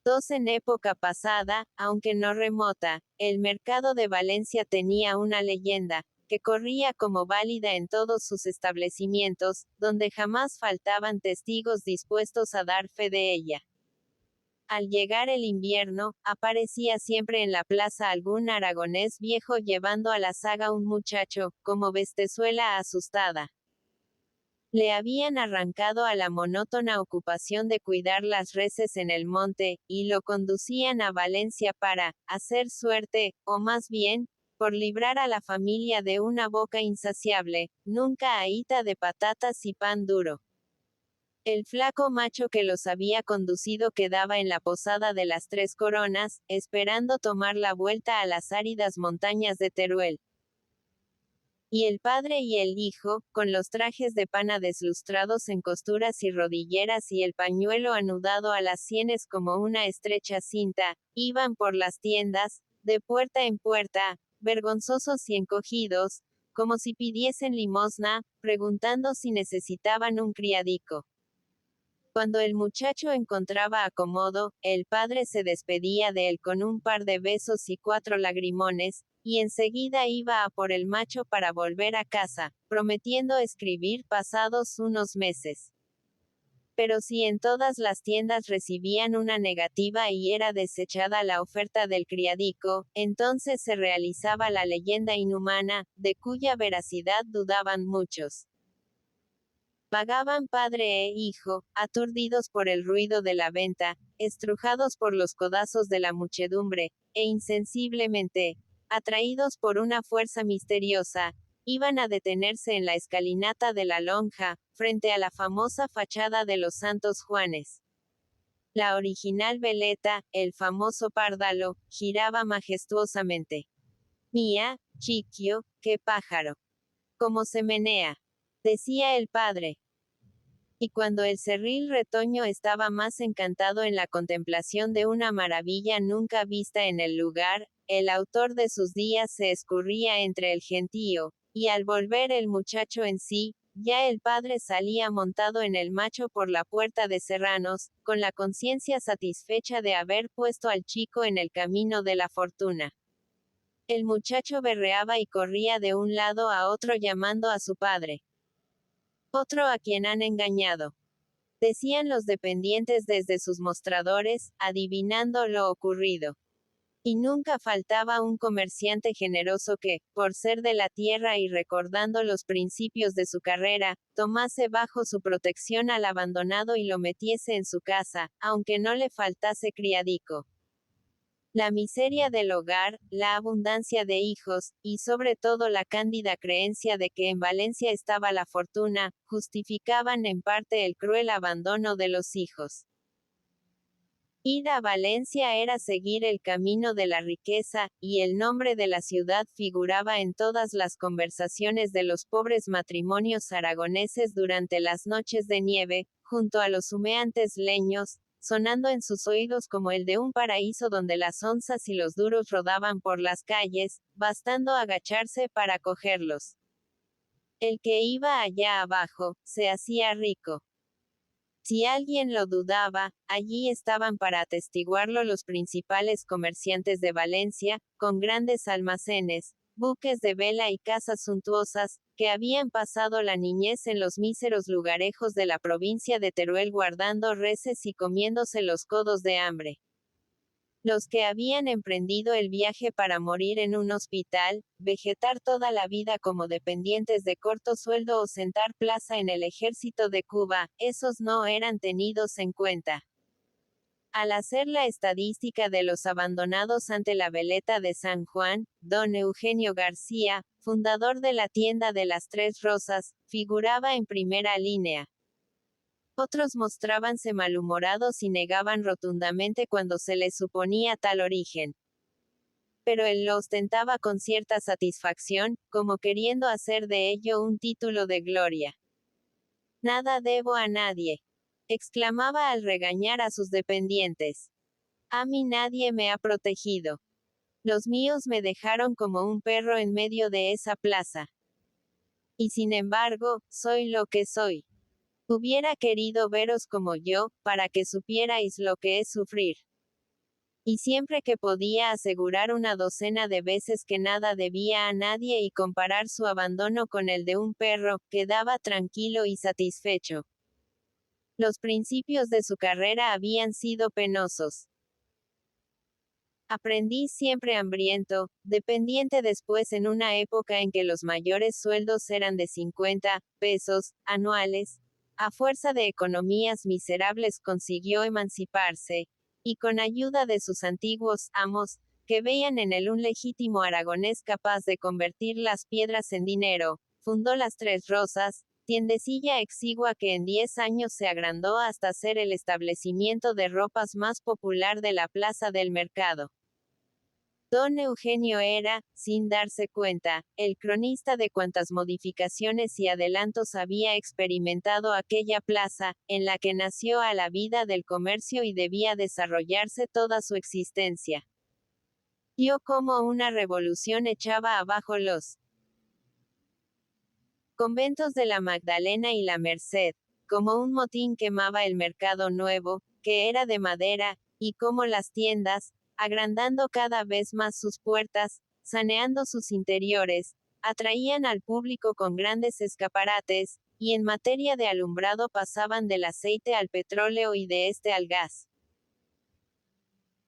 2 En época pasada, aunque no remota, el mercado de Valencia tenía una leyenda, que corría como válida en todos sus establecimientos, donde jamás faltaban testigos dispuestos a dar fe de ella. Al llegar el invierno, aparecía siempre en la plaza algún aragonés viejo llevando a la zaga un muchacho, como bestezuela asustada. Le habían arrancado a la monótona ocupación de cuidar las reses en el monte, y lo conducían a Valencia para hacer suerte, o más bien, por librar a la familia de una boca insaciable, nunca ahita de patatas y pan duro. El flaco macho que los había conducido quedaba en la posada de las Tres Coronas, esperando tomar la vuelta a las áridas montañas de Teruel. Y el padre y el hijo, con los trajes de pana deslustrados en costuras y rodilleras y el pañuelo anudado a las sienes como una estrecha cinta, iban por las tiendas, de puerta en puerta, vergonzosos y encogidos, como si pidiesen limosna, preguntando si necesitaban un criadico. Cuando el muchacho encontraba acomodo, el padre se despedía de él con un par de besos y 4 lagrimones, y enseguida iba a por el macho para volver a casa, prometiendo escribir pasados unos meses. Pero si en todas las tiendas recibían una negativa y era desechada la oferta del criadico, entonces se realizaba la leyenda inhumana, de cuya veracidad dudaban muchos. Vagaban padre e hijo, aturdidos por el ruido de la venta, estrujados por los codazos de la muchedumbre, e insensiblemente, atraídos por una fuerza misteriosa, iban a detenerse en la escalinata de la lonja, frente a la famosa fachada de los Santos Juanes. La original veleta, el famoso párdalo, giraba majestuosamente. Mía, chiquio, qué pájaro. Cómo se menea. Decía el padre. Y cuando el cerril retoño estaba más encantado en la contemplación de una maravilla nunca vista en el lugar, el autor de sus días se escurría entre el gentío, y al volver el muchacho en sí, ya el padre salía montado en el macho por la puerta de Serranos, con la conciencia satisfecha de haber puesto al chico en el camino de la fortuna. El muchacho berreaba y corría de un lado a otro llamando a su padre. Otro a quien han engañado, decían los dependientes desde sus mostradores, adivinando lo ocurrido. Y nunca faltaba un comerciante generoso que, por ser de la tierra y recordando los principios de su carrera, tomase bajo su protección al abandonado y lo metiese en su casa, aunque no le faltase criadico. La miseria del hogar, la abundancia de hijos, y sobre todo la cándida creencia de que en Valencia estaba la fortuna, justificaban en parte el cruel abandono de los hijos. Ir a Valencia era seguir el camino de la riqueza, y el nombre de la ciudad figuraba en todas las conversaciones de los pobres matrimonios aragoneses durante las noches de nieve, junto a los humeantes leños, sonando en sus oídos como el de un paraíso donde las onzas y los duros rodaban por las calles, bastando agacharse para cogerlos. El que iba allá abajo, se hacía rico. Si alguien lo dudaba, allí estaban para atestiguarlo los principales comerciantes de Valencia, con grandes almacenes, buques de vela y casas suntuosas, que habían pasado la niñez en los míseros lugarejos de la provincia de Teruel guardando reses y comiéndose los codos de hambre. Los que habían emprendido el viaje para morir en un hospital, vegetar toda la vida como dependientes de corto sueldo o sentar plaza en el ejército de Cuba, esos no eran tenidos en cuenta. Al hacer la estadística de los abandonados ante la veleta de San Juan, don Eugenio García, fundador de la tienda de las Tres Rosas, figuraba en primera línea. Otros mostrábanse malhumorados y negaban rotundamente cuando se les suponía tal origen. Pero él lo ostentaba con cierta satisfacción, como queriendo hacer de ello un título de gloria. Nada debo a nadie, exclamaba al regañar a sus dependientes. A mí nadie me ha protegido. Los míos me dejaron como un perro en medio de esa plaza. Y sin embargo, soy lo que soy. Hubiera querido veros como yo, para que supierais lo que es sufrir. y siempre que podía asegurar una docena de veces que nada debía a nadie y comparar su abandono con el de un perro, quedaba tranquilo y satisfecho. Los principios de su carrera habían sido penosos. Aprendiz siempre hambriento, dependiente después en una época en que los mayores sueldos eran de 50 pesos anuales, a fuerza de economías miserables consiguió emanciparse, y con ayuda de sus antiguos amos, que veían en él un legítimo aragonés capaz de convertir las piedras en dinero, fundó las Tres Rosas, tiendecilla exigua que en 10 años se agrandó hasta ser el establecimiento de ropas más popular de la plaza del mercado. Don Eugenio era, sin darse cuenta, el cronista de cuantas modificaciones y adelantos había experimentado aquella plaza, en la que nació a la vida del comercio y debía desarrollarse toda su existencia. Vio cómo una revolución echaba abajo los conventos de la Magdalena y la Merced, como un motín quemaba el mercado nuevo, que era de madera, y como las tiendas, agrandando cada vez más sus puertas, saneando sus interiores, atraían al público con grandes escaparates, y en materia de alumbrado pasaban del aceite al petróleo y de este al gas.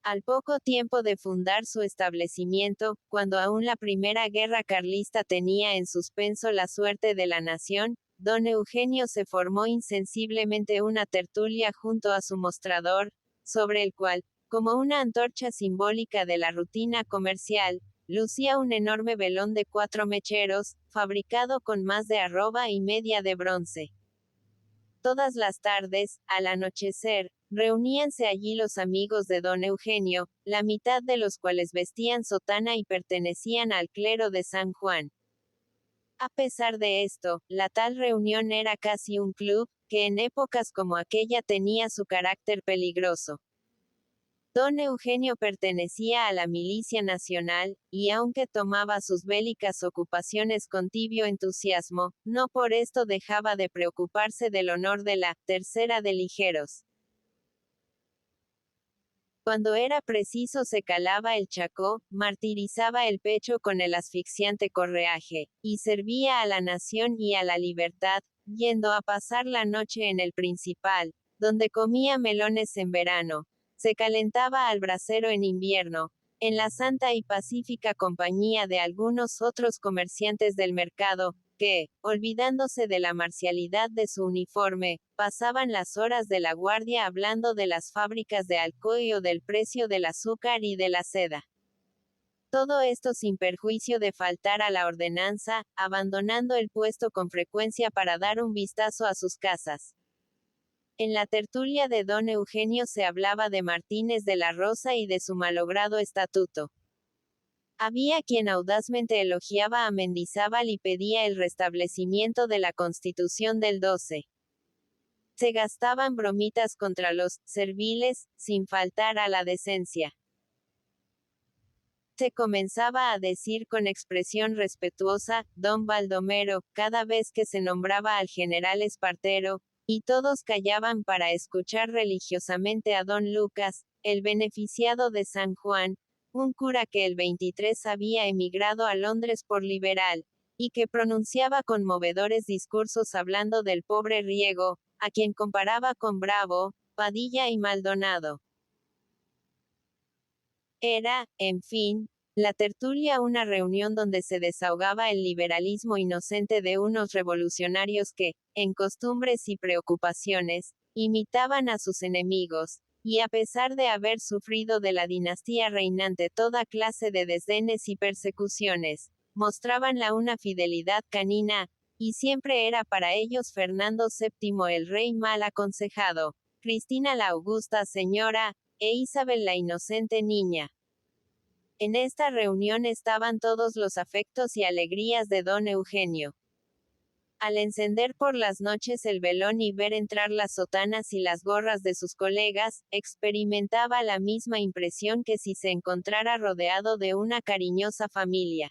Al poco tiempo de fundar su establecimiento, cuando aún la primera guerra carlista tenía en suspenso la suerte de la nación, don Eugenio se formó insensiblemente una tertulia junto a su mostrador, sobre el cual, como una antorcha simbólica de la rutina comercial, lucía un enorme velón de 4 mecheros, fabricado con más de arroba y media de bronce. Todas las tardes, al anochecer, reuníanse allí los amigos de don Eugenio, la mitad de los cuales vestían sotana y pertenecían al clero de San Juan. A pesar de esto, la tal reunión era casi un club, que en épocas como aquella tenía su carácter peligroso. Don Eugenio pertenecía a la milicia nacional, y aunque tomaba sus bélicas ocupaciones con tibio entusiasmo, no por esto dejaba de preocuparse del honor de la tercera de ligeros. Cuando era preciso se calaba el chacó, martirizaba el pecho con el asfixiante correaje, y servía a la nación y a la libertad, yendo a pasar la noche en el Principal, donde comía melones en verano, se calentaba al brasero en invierno, en la santa y pacífica compañía de algunos otros comerciantes del mercado, que, olvidándose de la marcialidad de su uniforme, pasaban las horas de la guardia hablando de las fábricas de Alcoy o del precio del azúcar y de la seda. Todo esto sin perjuicio de faltar a la ordenanza, abandonando el puesto con frecuencia para dar un vistazo a sus casas. En la tertulia de don Eugenio se hablaba de Martínez de la Rosa y de su malogrado estatuto. Había quien audazmente elogiaba a Mendizábal y pedía el restablecimiento de la Constitución del 12. Se gastaban bromitas contra los serviles, sin faltar a la decencia. Se comenzaba a decir con expresión respetuosa, don Baldomero, cada vez que se nombraba al general Espartero, y todos callaban para escuchar religiosamente a don Lucas, el beneficiado de San Juan, un cura que el 23 había emigrado a Londres por liberal, y que pronunciaba conmovedores discursos hablando del pobre Riego, a quien comparaba con Bravo, Padilla y Maldonado. Era, en fin, la tertulia una reunión donde se desahogaba el liberalismo inocente de unos revolucionarios que, en costumbres y preocupaciones, imitaban a sus enemigos, y a pesar de haber sufrido de la dinastía reinante toda clase de desdenes y persecuciones, mostraban una fidelidad canina, y siempre era para ellos Fernando VII el rey mal aconsejado, Cristina la augusta señora, e Isabel la inocente niña. En esta reunión estaban todos los afectos y alegrías de don Eugenio. Al encender por las noches el velón y ver entrar las sotanas y las gorras de sus colegas, experimentaba la misma impresión que si se encontrara rodeado de una cariñosa familia.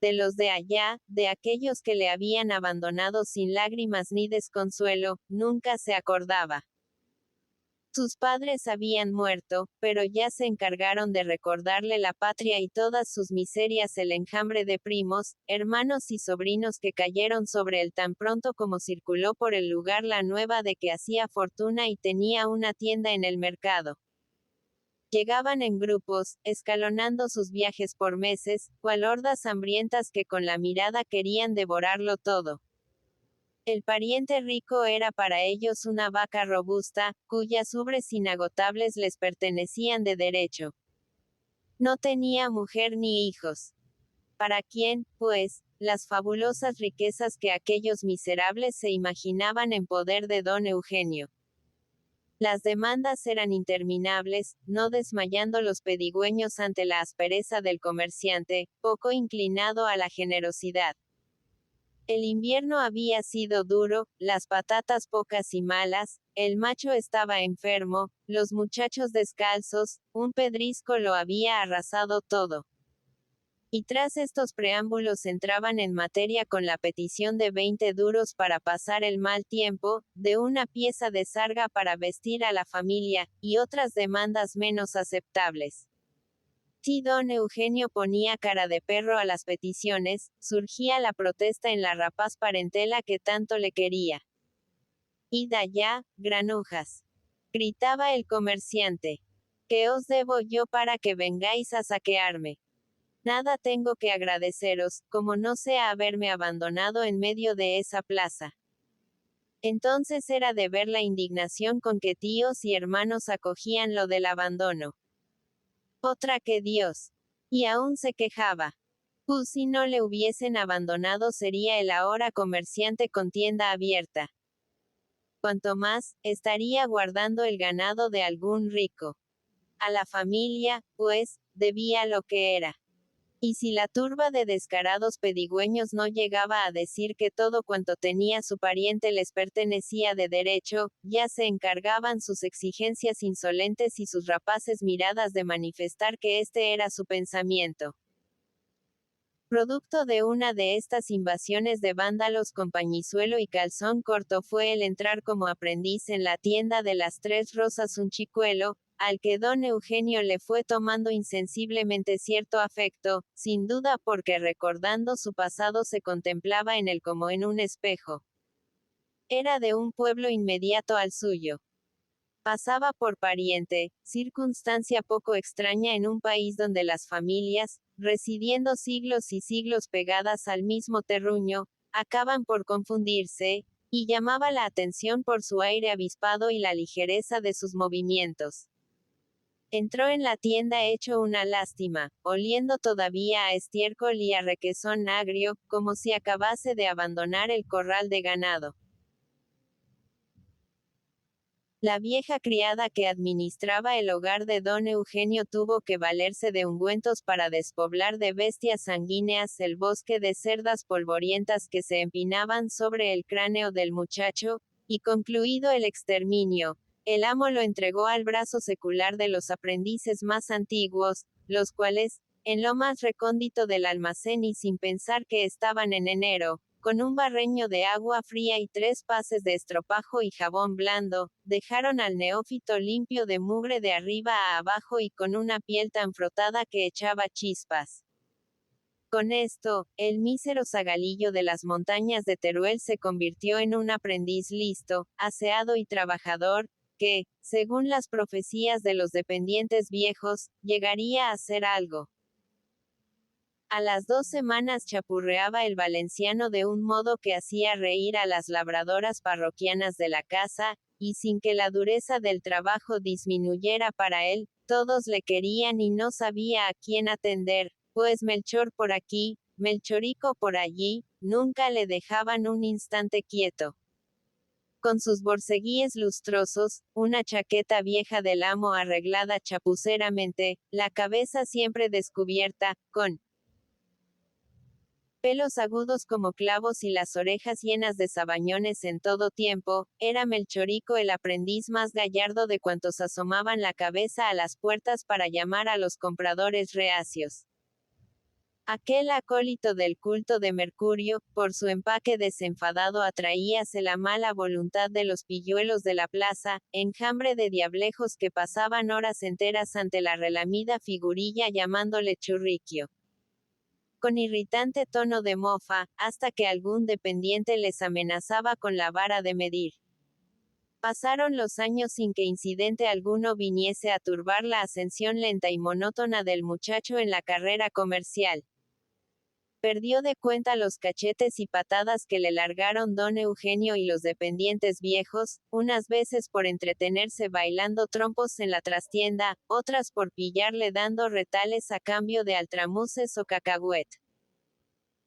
De los de allá, de aquellos que le habían abandonado sin lágrimas ni desconsuelo, nunca se acordaba. Sus padres habían muerto, pero ya se encargaron de recordarle la patria y todas sus miserias, el enjambre de primos, hermanos y sobrinos que cayeron sobre él tan pronto como circuló por el lugar la nueva de que hacía fortuna y tenía una tienda en el mercado. Llegaban en grupos, escalonando sus viajes por meses, cual hordas hambrientas que con la mirada querían devorarlo todo. El pariente rico era para ellos una vaca robusta, cuyas ubres inagotables les pertenecían de derecho. No tenía mujer ni hijos. ¿Para quién, pues, las fabulosas riquezas que aquellos miserables se imaginaban en poder de don Eugenio? Las demandas eran interminables, no desmayando los pedigüeños ante la aspereza del comerciante, poco inclinado a la generosidad. El invierno había sido duro, las patatas pocas y malas, el macho estaba enfermo, los muchachos descalzos, un pedrisco lo había arrasado todo. Y tras estos preámbulos entraban en materia con la petición de 20 duros para pasar el mal tiempo, de una pieza de sarga para vestir a la familia, y otras demandas menos aceptables. Si don Eugenio ponía cara de perro a las peticiones, surgía la protesta en la rapaz parentela que tanto le quería. «Id allá, granujas», gritaba el comerciante. «¿Qué os debo yo para que vengáis a saquearme? Nada tengo que agradeceros, como no sea haberme abandonado en medio de esa plaza». Entonces era de ver la indignación con que tíos y hermanos acogían lo del abandono. Otra que Dios. Y aún se quejaba. Pues si no le hubiesen abandonado sería el ahora comerciante con tienda abierta. Cuanto más, estaría guardando el ganado de algún rico. A la familia, pues, debía lo que era. Y si la turba de descarados pedigüeños no llegaba a decir que todo cuanto tenía su pariente les pertenecía de derecho, ya se encargaban sus exigencias insolentes y sus rapaces miradas de manifestar que este era su pensamiento. Producto de una de estas invasiones de vándalos con pañizuelo y calzón corto fue el entrar como aprendiz en la tienda de las Tres Rosas un chicuelo, al que don Eugenio le fue tomando insensiblemente cierto afecto, sin duda porque recordando su pasado se contemplaba en él como en un espejo. Era de un pueblo inmediato al suyo. Pasaba por pariente, circunstancia poco extraña en un país donde las familias, residiendo siglos y siglos pegadas al mismo terruño, acaban por confundirse, y llamaba la atención por su aire avispado y la ligereza de sus movimientos. Entró en la tienda hecho una lástima, oliendo todavía a estiércol y a requesón agrio, como si acabase de abandonar el corral de ganado. La vieja criada que administraba el hogar de don Eugenio tuvo que valerse de ungüentos para despoblar de bestias sanguíneas el bosque de cerdas polvorientas que se empinaban sobre el cráneo del muchacho, y concluido el exterminio, el amo lo entregó al brazo secular de los aprendices más antiguos, los cuales, en lo más recóndito del almacén y sin pensar que estaban en enero, con un barreño de agua fría y 3 pases de estropajo y jabón blando, dejaron al neófito limpio de mugre de arriba a abajo y con una piel tan frotada que echaba chispas. Con esto, el mísero zagalillo de las montañas de Teruel se convirtió en un aprendiz listo, aseado y trabajador, que, según las profecías de los dependientes viejos, llegaría a ser algo. A las 2 semanas chapurreaba el valenciano de un modo que hacía reír a las labradoras parroquianas de la casa, y sin que la dureza del trabajo disminuyera para él, todos le querían y no sabía a quién atender, pues Melchor por aquí, Melchorico por allí, nunca le dejaban un instante quieto. Con sus borceguíes lustrosos, una chaqueta vieja del amo arreglada chapuceramente, la cabeza siempre descubierta, con pelos agudos como clavos y las orejas llenas de sabañones en todo tiempo, era Melchorico el aprendiz más gallardo de cuantos asomaban la cabeza a las puertas para llamar a los compradores reacios. Aquel acólito del culto de Mercurio, por su empaque desenfadado atraíase la mala voluntad de los pilluelos de la plaza, enjambre de diablejos que pasaban horas enteras ante la relamida figurilla llamándole churriquio. Con irritante tono de mofa, hasta que algún dependiente les amenazaba con la vara de medir. Pasaron los años sin que incidente alguno viniese a turbar la ascensión lenta y monótona del muchacho en la carrera comercial. Perdió de cuenta los cachetes y patadas que le largaron don Eugenio y los dependientes viejos, unas veces por entretenerse bailando trompos en la trastienda, otras por pillarle dando retales a cambio de altramuces o cacahuet.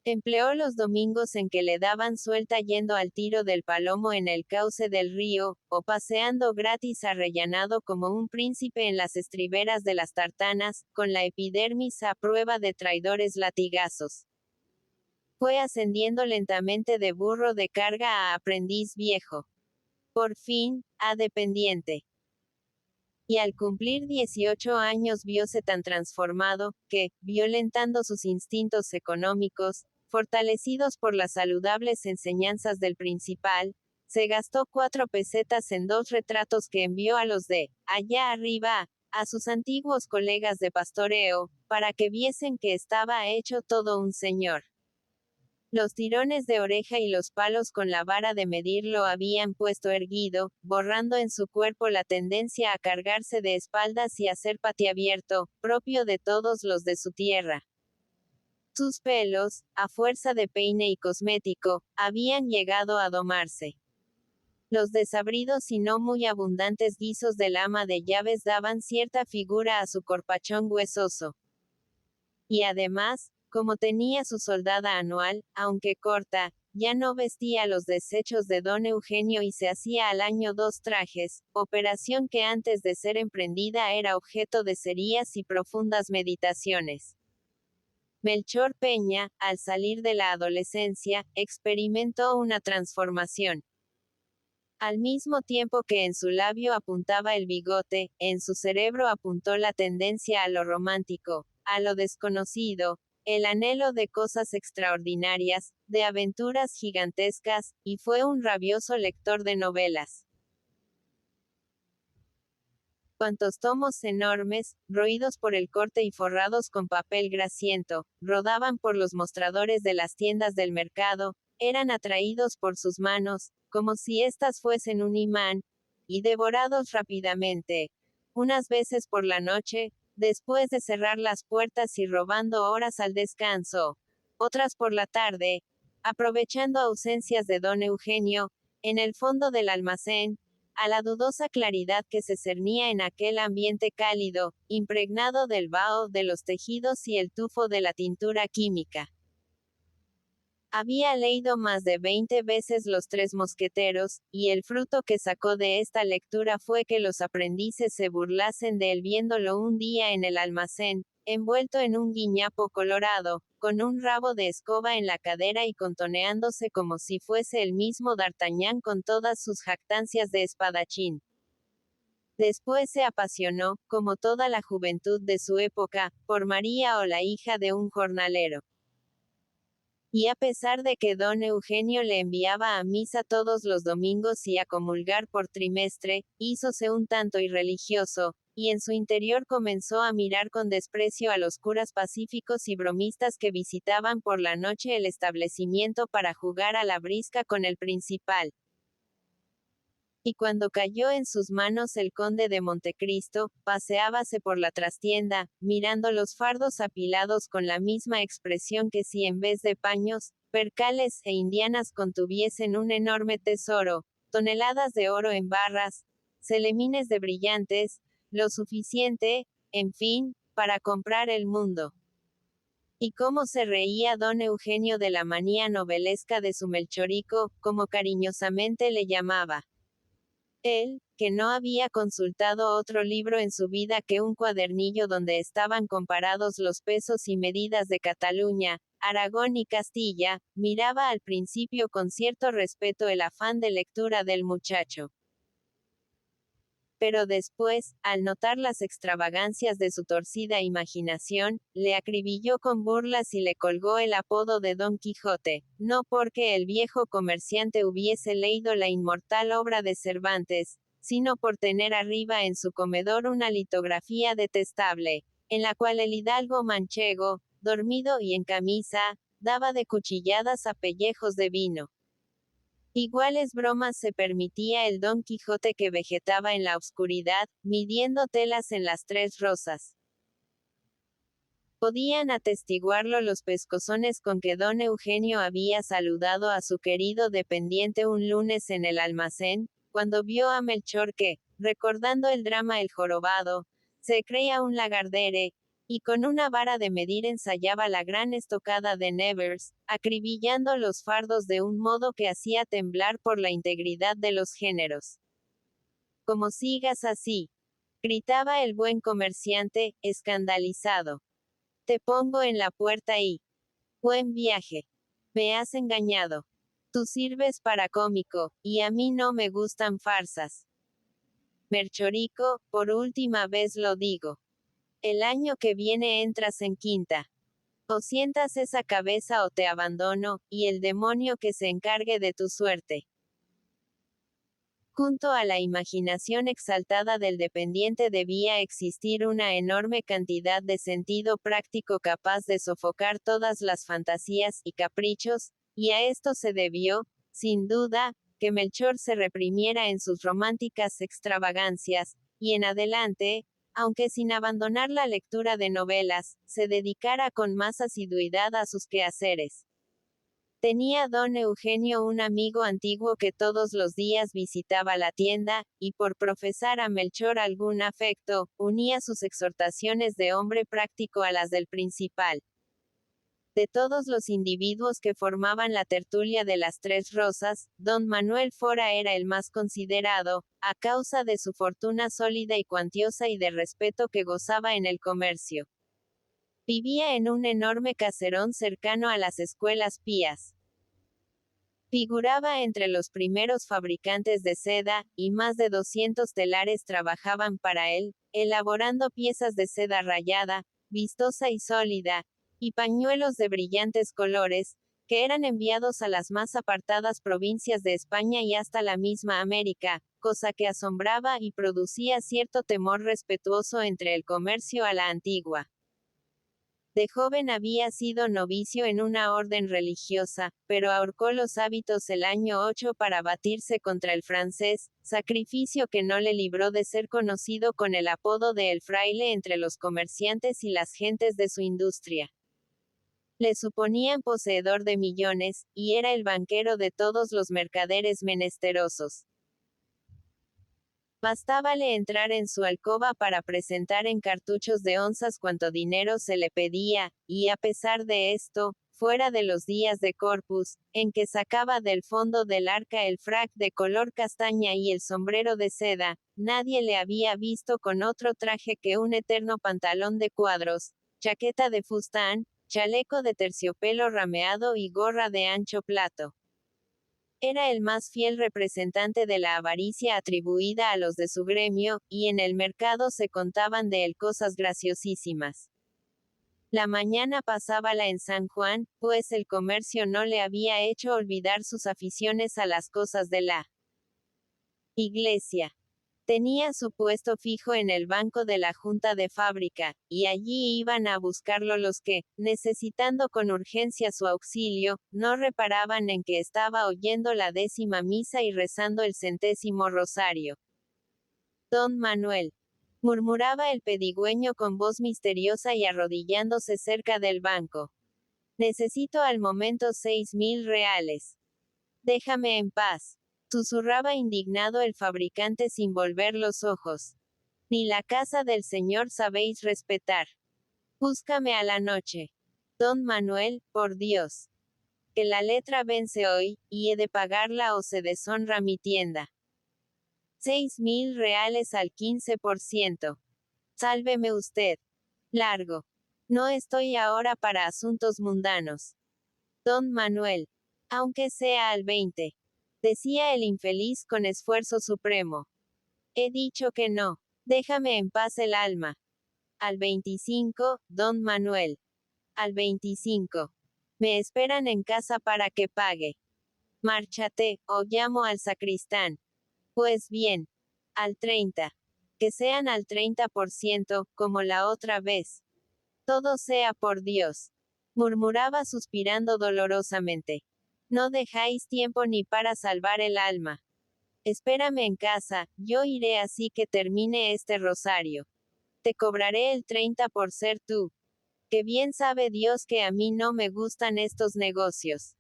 Empleó los domingos en que le daban suelta yendo al tiro del palomo en el cauce del río, o paseando gratis arrellanado como un príncipe en las estriberas de las tartanas, con la epidermis a prueba de traidores latigazos. Fue ascendiendo lentamente de burro de carga a aprendiz viejo. Por fin, a dependiente. Y al cumplir 18 años vióse tan transformado, que, violentando sus instintos económicos, fortalecidos por las saludables enseñanzas del principal, se gastó 4 pesetas en 2 retratos que envió a los de, allá arriba, a sus antiguos colegas de pastoreo, para que viesen que estaba hecho todo un señor. Los tirones de oreja y los palos con la vara de medir lo habían puesto erguido, borrando en su cuerpo la tendencia a cargarse de espaldas y hacer patiabierto, propio de todos los de su tierra. Sus pelos, a fuerza de peine y cosmético, habían llegado a domarse. Los desabridos y no muy abundantes guisos del ama de llaves daban cierta figura a su corpachón huesoso. Y además, como tenía su soldada anual, aunque corta, ya no vestía los desechos de don Eugenio y se hacía al año 2 trajes, operación que antes de ser emprendida era objeto de serias y profundas meditaciones. Melchor Peña, al salir de la adolescencia, experimentó una transformación. Al mismo tiempo que en su labio apuntaba el bigote, en su cerebro apuntó la tendencia a lo romántico, a lo desconocido, el anhelo de cosas extraordinarias, de aventuras gigantescas, y fue un rabioso lector de novelas. Cuantos tomos enormes, roídos por el corte y forrados con papel grasiento, rodaban por los mostradores de las tiendas del mercado, eran atraídos por sus manos, como si éstas fuesen un imán, y devorados rápidamente, unas veces por la noche, después de cerrar las puertas y robando horas al descanso, otras por la tarde, aprovechando ausencias de don Eugenio, en el fondo del almacén, a la dudosa claridad que se cernía en aquel ambiente cálido, impregnado del vaho de los tejidos y el tufo de la tintura química. Había leído más de 20 veces Los Tres Mosqueteros, y el fruto que sacó de esta lectura fue que los aprendices se burlasen de él viéndolo un día en el almacén, envuelto en un guiñapo colorado, con un rabo de escoba en la cadera y contoneándose como si fuese el mismo D'Artagnan con todas sus jactancias de espadachín. Después se apasionó, como toda la juventud de su época, por María o la hija de un jornalero. Y a pesar de que don Eugenio le enviaba a misa todos los domingos y a comulgar por trimestre, hízose un tanto irreligioso, y en su interior comenzó a mirar con desprecio a los curas pacíficos y bromistas que visitaban por la noche el establecimiento para jugar a la brisca con el principal. Y cuando cayó en sus manos el conde de Montecristo, paseábase por la trastienda, mirando los fardos apilados con la misma expresión que si en vez de paños, percales e indianas contuviesen un enorme tesoro, toneladas de oro en barras, celemines de brillantes, lo suficiente, en fin, para comprar el mundo. Y cómo se reía don Eugenio de la manía novelesca de su Melchorico, como cariñosamente le llamaba. Él, que no había consultado otro libro en su vida que un cuadernillo donde estaban comparados los pesos y medidas de Cataluña, Aragón y Castilla, miraba al principio con cierto respeto el afán de lectura del muchacho. pero después, al notar las extravagancias de su torcida imaginación, le acribilló con burlas y le colgó el apodo de Don Quijote, no porque el viejo comerciante hubiese leído la inmortal obra de Cervantes, sino por tener arriba en su comedor una litografía detestable, en la cual el hidalgo manchego, dormido y en camisa, daba de cuchilladas a pellejos de vino. Iguales bromas se permitía el Don Quijote que vegetaba en la oscuridad, midiendo telas en las Tres Rosas. Podían atestiguarlo los pescozones con que don Eugenio había saludado a su querido dependiente un lunes en el almacén, cuando vio a Melchor que, recordando el drama El Jorobado, se creía un lagardere, y con una vara de medir ensayaba la gran estocada de Nevers, acribillando los fardos de un modo que hacía temblar por la integridad de los géneros. Como sigas así, gritaba el buen comerciante, escandalizado. Te pongo en la puerta y... Buen viaje. Me has engañado. Tú sirves para cómico, y a mí no me gustan farsas. Merchorico, por última vez lo digo. El año que viene entras en quinta. O sientas esa cabeza o te abandono, y el demonio que se encargue de tu suerte. Junto a la imaginación exaltada del dependiente debía existir una enorme cantidad de sentido práctico capaz de sofocar todas las fantasías y caprichos, y a esto se debió, sin duda, que Melchor se reprimiera en sus románticas extravagancias, y en adelante, aunque sin abandonar la lectura de novelas, se dedicara con más asiduidad a sus quehaceres. Tenía don Eugenio un amigo antiguo que todos los días visitaba la tienda, y por profesar a Melchor algún afecto, unía sus exhortaciones de hombre práctico a las del principal. De todos los individuos que formaban la tertulia de las Tres Rosas, don Manuel Fora era el más considerado, a causa de su fortuna sólida y cuantiosa y de respeto que gozaba en el comercio. Vivía en un enorme caserón cercano a las escuelas pías. Figuraba entre los primeros fabricantes de seda, y más de 200 telares trabajaban para él, elaborando piezas de seda rayada, vistosa y sólida, y pañuelos de brillantes colores, que eran enviados a las más apartadas provincias de España y hasta la misma América, cosa que asombraba y producía cierto temor respetuoso entre el comercio a la antigua. De joven había sido novicio en una orden religiosa, pero ahorcó los hábitos el año 8 para batirse contra el francés, sacrificio que no le libró de ser conocido con el apodo de El Fraile entre los comerciantes y las gentes de su industria. Le suponían poseedor de millones, y era el banquero de todos los mercaderes menesterosos. Bastábale entrar en su alcoba para presentar en cartuchos de onzas cuanto dinero se le pedía, y a pesar de esto, fuera de los días de Corpus, en que sacaba del fondo del arca el frac de color castaña y el sombrero de seda, nadie le había visto con otro traje que un eterno pantalón de cuadros, chaqueta de fustán, chaleco de terciopelo rameado y gorra de ancho plato. Era el más fiel representante de la avaricia atribuida a los de su gremio, y en el mercado se contaban de él cosas graciosísimas. La mañana pasábala en San Juan, pues el comercio no le había hecho olvidar sus aficiones a las cosas de la iglesia. Tenía su puesto fijo en el banco de la junta de fábrica, y allí iban a buscarlo los que, necesitando con urgencia su auxilio, no reparaban en que estaba oyendo la 10ª misa y rezando el 100º rosario. Don Manuel, murmuraba el pedigüeño con voz misteriosa y arrodillándose cerca del banco. Necesito al momento 6.000 reales. Déjame en paz. Susurraba indignado el fabricante sin volver los ojos. Ni la casa del señor sabéis respetar. Búscame a la noche. Don Manuel, por Dios. Que la letra vence hoy, y he de pagarla o se deshonra mi tienda. 6.000 reales al 15%. Sálveme usted. Largo. No estoy ahora para asuntos mundanos. Don Manuel. Aunque sea al 20. Decía el infeliz con esfuerzo supremo. He dicho que no. Déjame en paz el alma. Al 25, don Manuel. Al 25. Me esperan en casa para que pague. Márchate, o llamo al sacristán. Pues bien. Al 30. Que sean al 30%, como la otra vez. Todo sea por Dios. Murmuraba suspirando dolorosamente. No dejáis tiempo ni para salvar el alma. Espérame en casa, yo iré así que termine este rosario. Te cobraré el 30 por ser tú. Que bien sabe Dios que a mí no me gustan estos negocios.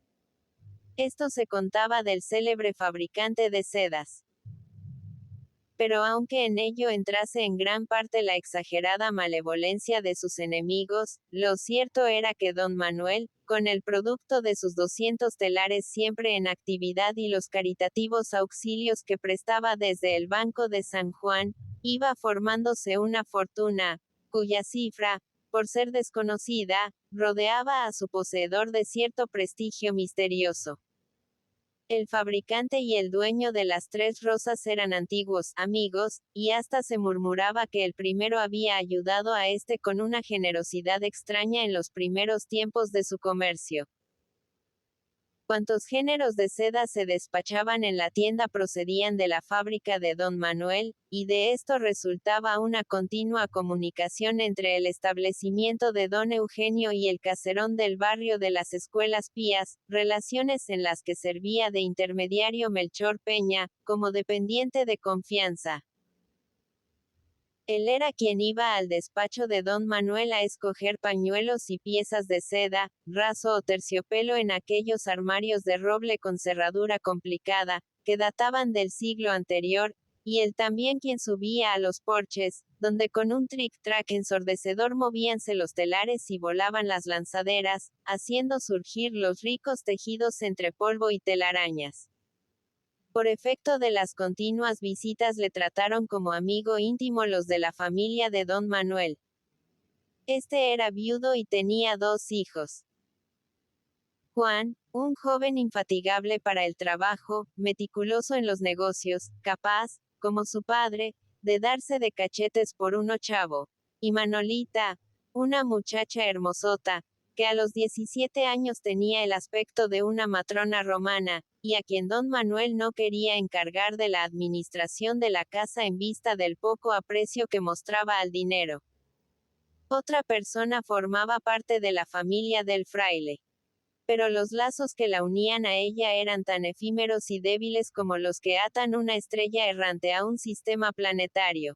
Esto se contaba del célebre fabricante de sedas. Pero aunque en ello entrase en gran parte la exagerada malevolencia de sus enemigos, lo cierto era que don Manuel, con el producto de sus 200 telares siempre en actividad y los caritativos auxilios que prestaba desde el Banco de San Juan, iba formándose una fortuna, cuya cifra, por ser desconocida, rodeaba a su poseedor de cierto prestigio misterioso. El fabricante y el dueño de las Tres Rosas eran antiguos amigos, y hasta se murmuraba que el primero había ayudado a este con una generosidad extraña en los primeros tiempos de su comercio. Cuantos géneros de seda se despachaban en la tienda procedían de la fábrica de don Manuel, y de esto resultaba una continua comunicación entre el establecimiento de don Eugenio y el caserón del barrio de las Escuelas Pías, relaciones en las que servía de intermediario Melchor Peña, como dependiente de confianza. Él era quien iba al despacho de don Manuel a escoger pañuelos y piezas de seda, raso o terciopelo en aquellos armarios de roble con cerradura complicada, que databan del siglo anterior, y él también quien subía a los porches, donde con un tric-trac ensordecedor movíanse los telares y volaban las lanzaderas, haciendo surgir los ricos tejidos entre polvo y telarañas. Por efecto de las continuas visitas le trataron como amigo íntimo los de la familia de don Manuel. Este era viudo y tenía 2 hijos. Juan, un joven infatigable para el trabajo, meticuloso en los negocios, capaz, como su padre, de darse de cachetes por un ochavo. Y Manolita, una muchacha hermosota, que a los 17 años tenía el aspecto de una matrona romana, y a quien don Manuel no quería encargar de la administración de la casa en vista del poco aprecio que mostraba al dinero. Otra persona formaba parte de la familia del fraile. Pero los lazos que la unían a ella eran tan efímeros y débiles como los que atan una estrella errante a un sistema planetario.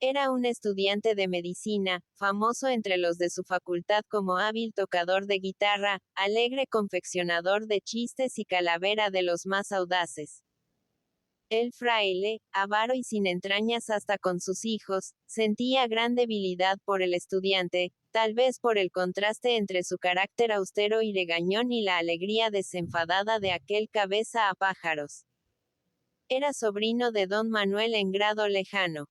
Era un estudiante de medicina, famoso entre los de su facultad como hábil tocador de guitarra, alegre confeccionador de chistes y calavera de los más audaces. El fraile, avaro y sin entrañas hasta con sus hijos, sentía gran debilidad por el estudiante, tal vez por el contraste entre su carácter austero y regañón y la alegría desenfadada de aquel cabeza a pájaros. Era sobrino de don Manuel en grado lejano.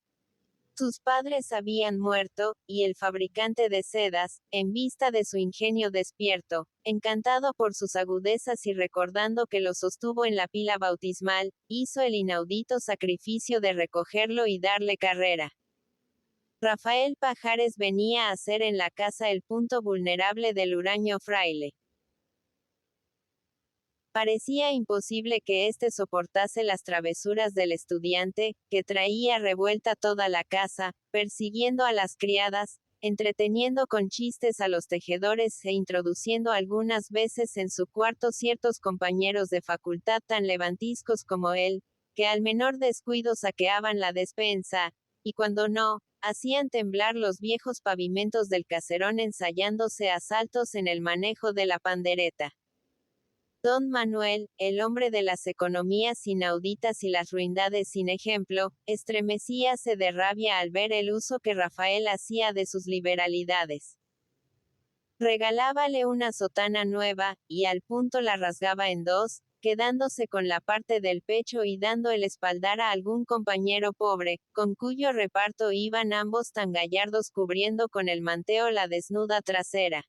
Sus padres habían muerto, y el fabricante de sedas, en vista de su ingenio despierto, encantado por sus agudezas y recordando que lo sostuvo en la pila bautismal, hizo el inaudito sacrificio de recogerlo y darle carrera. Rafael Pajares venía a ser en la casa el punto vulnerable del huraño fraile. Parecía imposible que éste soportase las travesuras del estudiante, que traía revuelta toda la casa, persiguiendo a las criadas, entreteniendo con chistes a los tejedores e introduciendo algunas veces en su cuarto ciertos compañeros de facultad tan levantiscos como él, que al menor descuido saqueaban la despensa, y cuando no, hacían temblar los viejos pavimentos del caserón ensayándose a saltos en el manejo de la pandereta. Don Manuel, el hombre de las economías inauditas y las ruindades sin ejemplo, estremecíase de rabia al ver el uso que Rafael hacía de sus liberalidades. Regalábale una sotana nueva, y al punto la rasgaba en dos, quedándose con la parte del pecho y dando el espaldar a algún compañero pobre, con cuyo reparto iban ambos tan gallardos cubriendo con el manteo la desnuda trasera.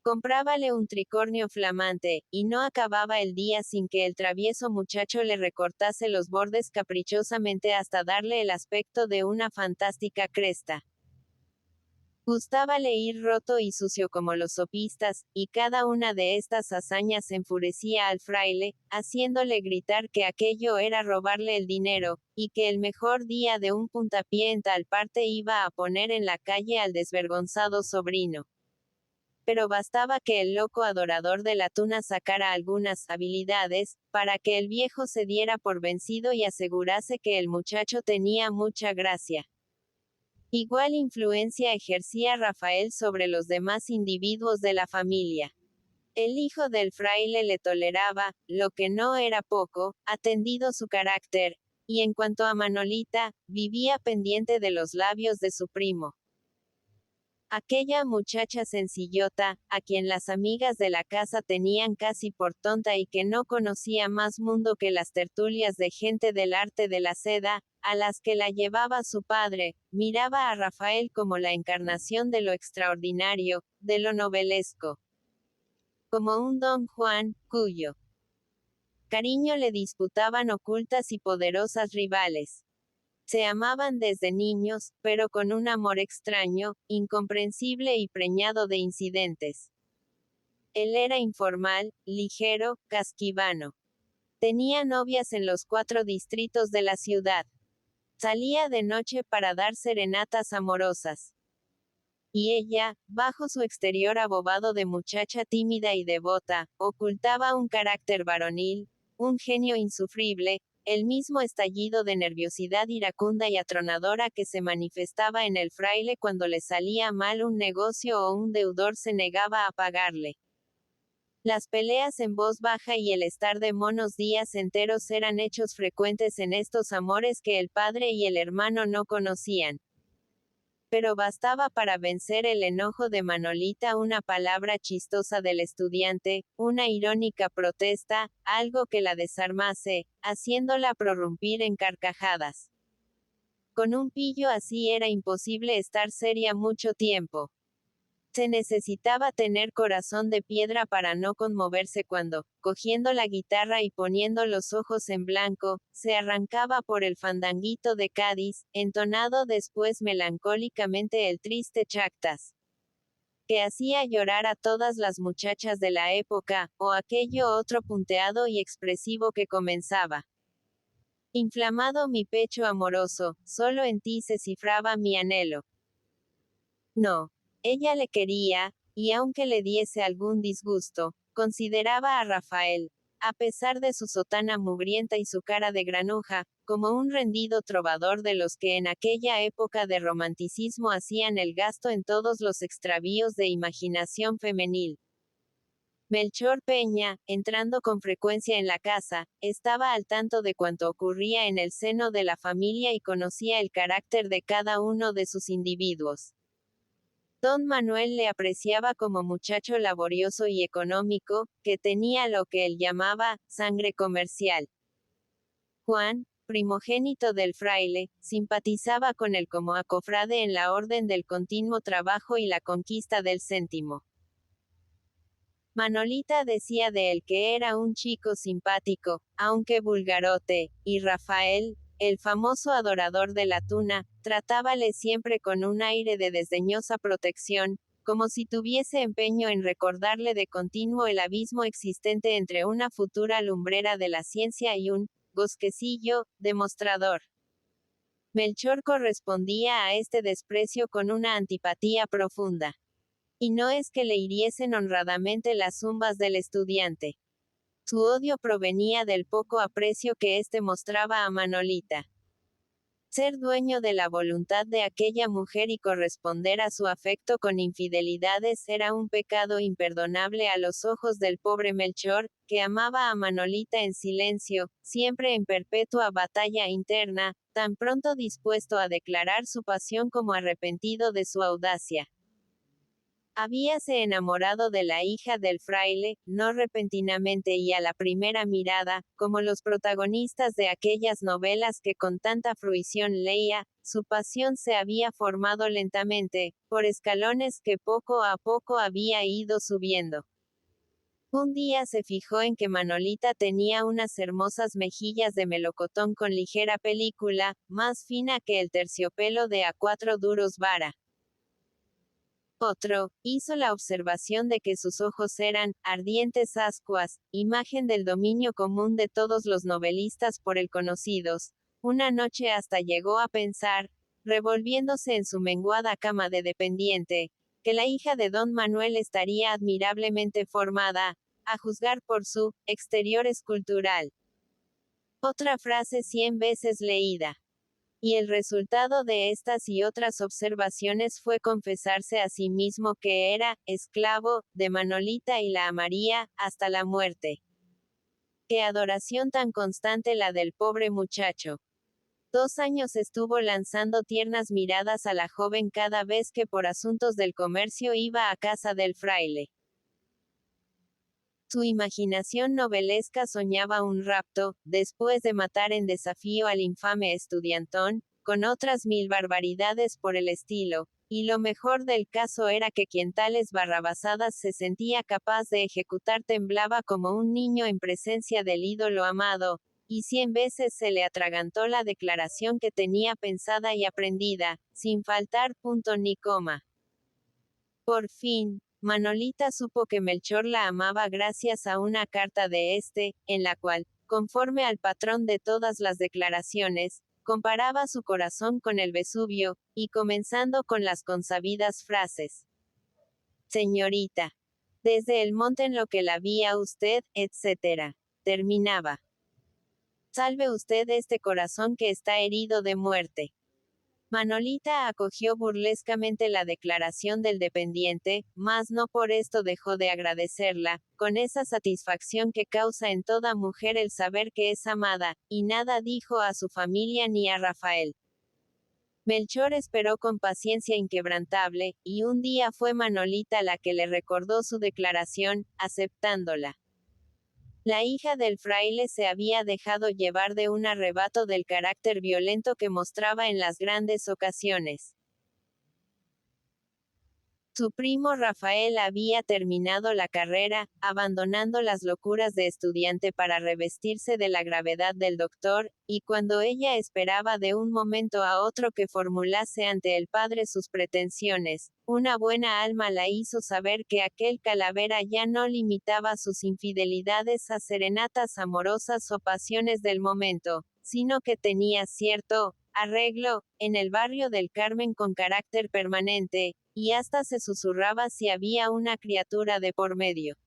Comprábale un tricornio flamante, y no acababa el día sin que el travieso muchacho le recortase los bordes caprichosamente hasta darle el aspecto de una fantástica cresta. Gustábale ir roto y sucio como los sopistas, y cada una de estas hazañas enfurecía al fraile, haciéndole gritar que aquello era robarle el dinero, y que el mejor día de un puntapié en tal parte iba a poner en la calle al desvergonzado sobrino. Pero bastaba que el loco adorador de la tuna sacara algunas habilidades, para que el viejo se diera por vencido y asegurase que el muchacho tenía mucha gracia. Igual influencia ejercía Rafael sobre los demás individuos de la familia. El hijo del fraile le toleraba, lo que no era poco, atendido su carácter, y en cuanto a Manolita, vivía pendiente de los labios de su primo. Aquella muchacha sencillota, a quien las amigas de la casa tenían casi por tonta y que no conocía más mundo que las tertulias de gente del arte de la seda, a las que la llevaba su padre, miraba a Rafael como la encarnación de lo extraordinario, de lo novelesco. Como un don Juan, cuyo cariño le disputaban ocultas y poderosas rivales. Se amaban desde niños, pero con un amor extraño, incomprensible y preñado de incidentes. Él era informal, ligero, casquivano. Tenía novias en los 4 distritos de la ciudad. Salía de noche para dar serenatas amorosas. Y ella, bajo su exterior abobado de muchacha tímida y devota, ocultaba un carácter varonil, un genio insufrible, el mismo estallido de nerviosidad iracunda y atronadora que se manifestaba en el fraile cuando le salía mal un negocio o un deudor se negaba a pagarle. Las peleas en voz baja y el estar de monos días enteros eran hechos frecuentes en estos amores que el padre y el hermano no conocían. Pero bastaba para vencer el enojo de Manolita una palabra chistosa del estudiante, una irónica protesta, algo que la desarmase, haciéndola prorrumpir en carcajadas. Con un pillo así era imposible estar seria mucho tiempo. Se necesitaba tener corazón de piedra para no conmoverse cuando, cogiendo la guitarra y poniendo los ojos en blanco, se arrancaba por el fandanguito de Cádiz, entonado después melancólicamente el triste Chactas, que hacía llorar a todas las muchachas de la época, o aquello otro punteado y expresivo que comenzaba. Inflamado mi pecho amoroso, solo en ti se cifraba mi anhelo. No. Ella le quería, y aunque le diese algún disgusto, consideraba a Rafael, a pesar de su sotana mugrienta y su cara de granuja, como un rendido trovador de los que en aquella época de romanticismo hacían el gasto en todos los extravíos de imaginación femenil. Melchor Peña, entrando con frecuencia en la casa, estaba al tanto de cuanto ocurría en el seno de la familia y conocía el carácter de cada uno de sus individuos. Don Manuel le apreciaba como muchacho laborioso y económico, que tenía lo que él llamaba, sangre comercial. Juan, primogénito del fraile, simpatizaba con él como acofrade en la orden del continuo trabajo y la conquista del céntimo. Manolita decía de él que era un chico simpático, aunque vulgarote, y Rafael, el famoso adorador de la tuna, tratábale siempre con un aire de desdeñosa protección, como si tuviese empeño en recordarle de continuo el abismo existente entre una futura lumbrera de la ciencia y un bosquecillo demostrador. Melchor correspondía a este desprecio con una antipatía profunda. Y no es que le hiriesen honradamente las zumbas del estudiante. Su odio provenía del poco aprecio que éste mostraba a Manolita. Ser dueño de la voluntad de aquella mujer y corresponder a su afecto con infidelidades era un pecado imperdonable a los ojos del pobre Melchor, que amaba a Manolita en silencio, siempre en perpetua batalla interna, tan pronto dispuesto a declarar su pasión como arrepentido de su audacia. Habíase enamorado de la hija del fraile, no repentinamente y a la primera mirada, como los protagonistas de aquellas novelas que con tanta fruición leía, su pasión se había formado lentamente, por escalones que poco a poco había ido subiendo. Un día se fijó en que Manolita tenía unas hermosas mejillas de melocotón con ligera película, más fina que el terciopelo de a 4 duros vara. Otro, hizo la observación de que sus ojos eran, ardientes ascuas, imagen del dominio común de todos los novelistas por el conocidos. Una noche hasta llegó a pensar, revolviéndose en su menguada cama de dependiente, que la hija de don Manuel estaría admirablemente formada, a juzgar por su exterior escultural. Otra frase 100 veces leída. Y el resultado de estas y otras observaciones fue confesarse a sí mismo que era esclavo de Manolita y la amaría hasta la muerte. ¡Qué adoración tan constante la del pobre muchacho! 2 años estuvo lanzando tiernas miradas a la joven cada vez que por asuntos del comercio iba a casa del fraile. Su imaginación novelesca soñaba un rapto, después de matar en desafío al infame estudiantón, con otras 1000 barbaridades por el estilo, y lo mejor del caso era que quien tales barrabasadas se sentía capaz de ejecutar temblaba como un niño en presencia del ídolo amado, y 100 veces se le atragantó la declaración que tenía pensada y aprendida, sin faltar punto ni coma. Por fin, Manolita supo que Melchor la amaba gracias a una carta de este, en la cual, conforme al patrón de todas las declaraciones, comparaba su corazón con el Vesubio, y comenzando con las consabidas frases. Señorita. Desde el monte en lo que la vi a usted, etc. Terminaba. Salve usted este corazón que está herido de muerte. Manolita acogió burlescamente la declaración del dependiente, mas no por esto dejó de agradecerla, con esa satisfacción que causa en toda mujer el saber que es amada, y nada dijo a su familia ni a Rafael. Melchor esperó con paciencia inquebrantable, y un día fue Manolita la que le recordó su declaración, aceptándola. La hija del fraile se había dejado llevar de un arrebato del carácter violento que mostraba en las grandes ocasiones. Su primo Rafael había terminado la carrera, abandonando las locuras de estudiante para revestirse de la gravedad del doctor, y cuando ella esperaba de un momento a otro que formulase ante el padre sus pretensiones, una buena alma la hizo saber que aquel calavera ya no limitaba sus infidelidades a serenatas amorosas o pasiones del momento, sino que tenía cierto arreglo en el barrio del Carmen con carácter permanente, y hasta se susurraba si había una criatura de por medio.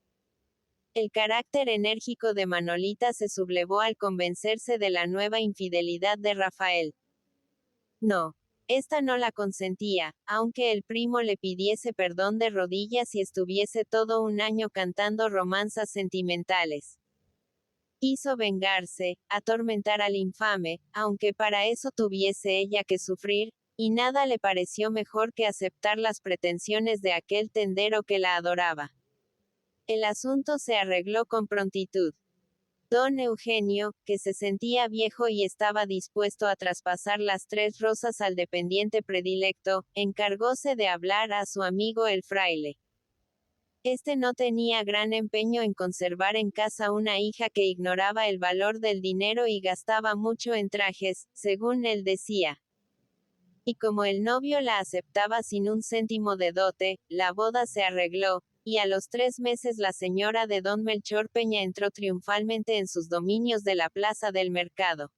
El carácter enérgico de Manolita se sublevó al convencerse de la nueva infidelidad de Rafael. No. Esta no la consentía, aunque el primo le pidiese perdón de rodillas y estuviese todo un año cantando romanzas sentimentales. Quiso vengarse, atormentar al infame, aunque para eso tuviese ella que sufrir, y nada le pareció mejor que aceptar las pretensiones de aquel tendero que la adoraba. El asunto se arregló con prontitud. Don Eugenio, que se sentía viejo y estaba dispuesto a traspasar las 3 rosas al dependiente predilecto, encargóse de hablar a su amigo el fraile. Este no tenía gran empeño en conservar en casa una hija que ignoraba el valor del dinero y gastaba mucho en trajes, según él decía. Y como el novio la aceptaba sin un céntimo de dote, la boda se arregló, y a los 3 meses la señora de don Melchor Peña entró triunfalmente en sus dominios de la plaza del mercado.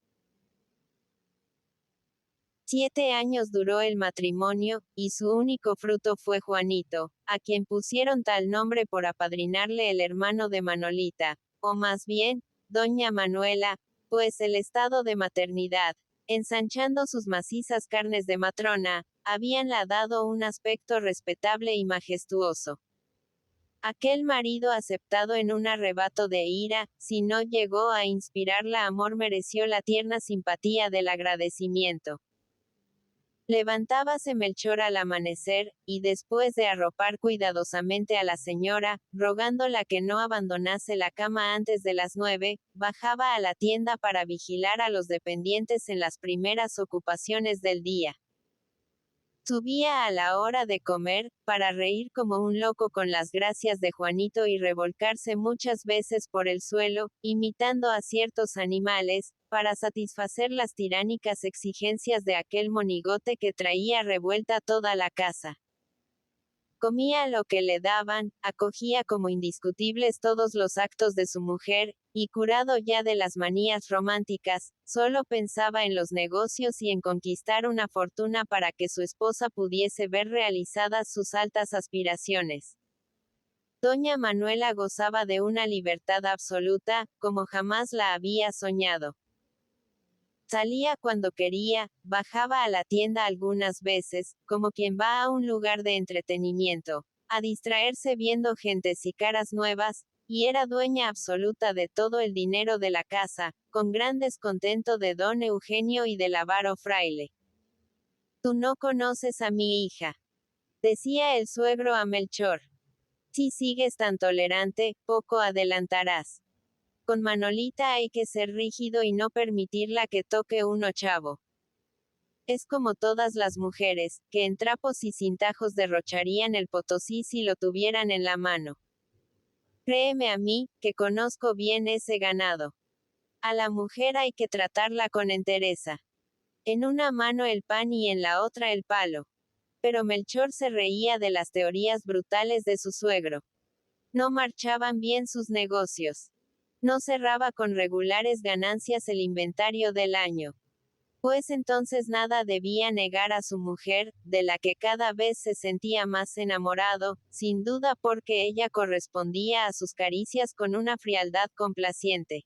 7 años duró el matrimonio, y su único fruto fue Juanito, a quien pusieron tal nombre por apadrinarle el hermano de Manolita, o más bien, doña Manuela, pues el estado de maternidad, ensanchando sus macizas carnes de matrona, habíanla dado un aspecto respetable y majestuoso. Aquel marido aceptado en un arrebato de ira, si no llegó a inspirarla amor mereció la tierna simpatía del agradecimiento. Levantábase Melchor al amanecer, y después de arropar cuidadosamente a la señora, rogándola que no abandonase la cama antes de las 9, bajaba a la tienda para vigilar a los dependientes en las primeras ocupaciones del día. Subía a la hora de comer, para reír como un loco con las gracias de Juanito y revolcarse muchas veces por el suelo, imitando a ciertos animales, para satisfacer las tiránicas exigencias de aquel monigote que traía revuelta toda la casa. Comía lo que le daban, acogía como indiscutibles todos los actos de su mujer, y curado ya de las manías románticas, solo pensaba en los negocios y en conquistar una fortuna para que su esposa pudiese ver realizadas sus altas aspiraciones. Doña Manuela gozaba de una libertad absoluta, como jamás la había soñado. Salía cuando quería, bajaba a la tienda algunas veces, como quien va a un lugar de entretenimiento, a distraerse viendo gentes y caras nuevas, y era dueña absoluta de todo el dinero de la casa, con gran descontento de don Eugenio y del avaro fraile. Tú no conoces a mi hija, decía el suegro a Melchor. Si sigues tan tolerante, poco adelantarás. Con Manolita hay que ser rígido y no permitirla que toque un ochavo. Es como todas las mujeres, que en trapos y cintajos derrocharían el potosí si lo tuvieran en la mano. Créeme a mí, que conozco bien ese ganado. A la mujer hay que tratarla con entereza. En una mano el pan y en la otra el palo. Pero Melchor se reía de las teorías brutales de su suegro. No marchaban bien sus negocios. No cerraba con regulares ganancias el inventario del año. Pues entonces nada debía negar a su mujer, de la que cada vez se sentía más enamorado, sin duda porque ella correspondía a sus caricias con una frialdad complaciente.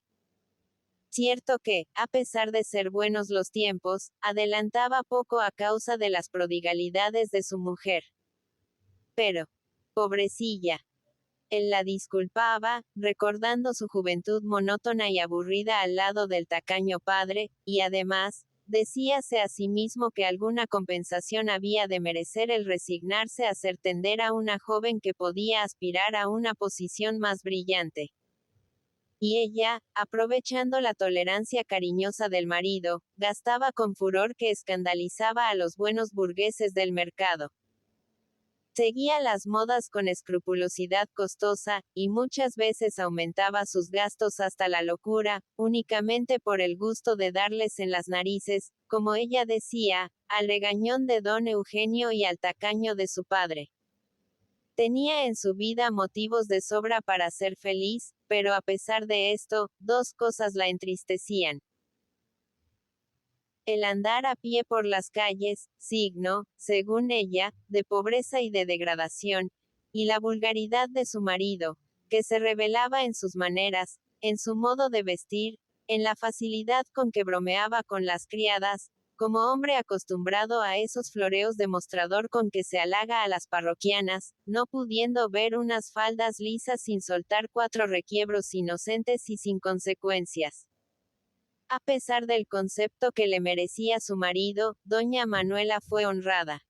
Cierto que, a pesar de ser buenos los tiempos, adelantaba poco a causa de las prodigalidades de su mujer. Pero, pobrecilla, él la disculpaba, recordando su juventud monótona y aburrida al lado del tacaño padre, y además, decíase a sí mismo que alguna compensación había de merecer el resignarse a ser tender a una joven que podía aspirar a una posición más brillante. Y ella, aprovechando la tolerancia cariñosa del marido, gastaba con furor que escandalizaba a los buenos burgueses del mercado. Seguía las modas con escrupulosidad costosa, y muchas veces aumentaba sus gastos hasta la locura, únicamente por el gusto de darles en las narices, como ella decía, al regañón de don Eugenio y al tacaño de su padre. Tenía en su vida motivos de sobra para ser feliz, pero a pesar de esto, dos cosas la entristecían. El andar a pie por las calles, signo, según ella, de pobreza y de degradación, y la vulgaridad de su marido, que se revelaba en sus maneras, en su modo de vestir, en la facilidad con que bromeaba con las criadas, como hombre acostumbrado a esos floreos de mostrador con que se halaga a las parroquianas, no pudiendo ver unas faldas lisas sin soltar 4 requiebros inocentes y sin consecuencias. A pesar del concepto que le merecía su marido, doña Manuela fue honrada.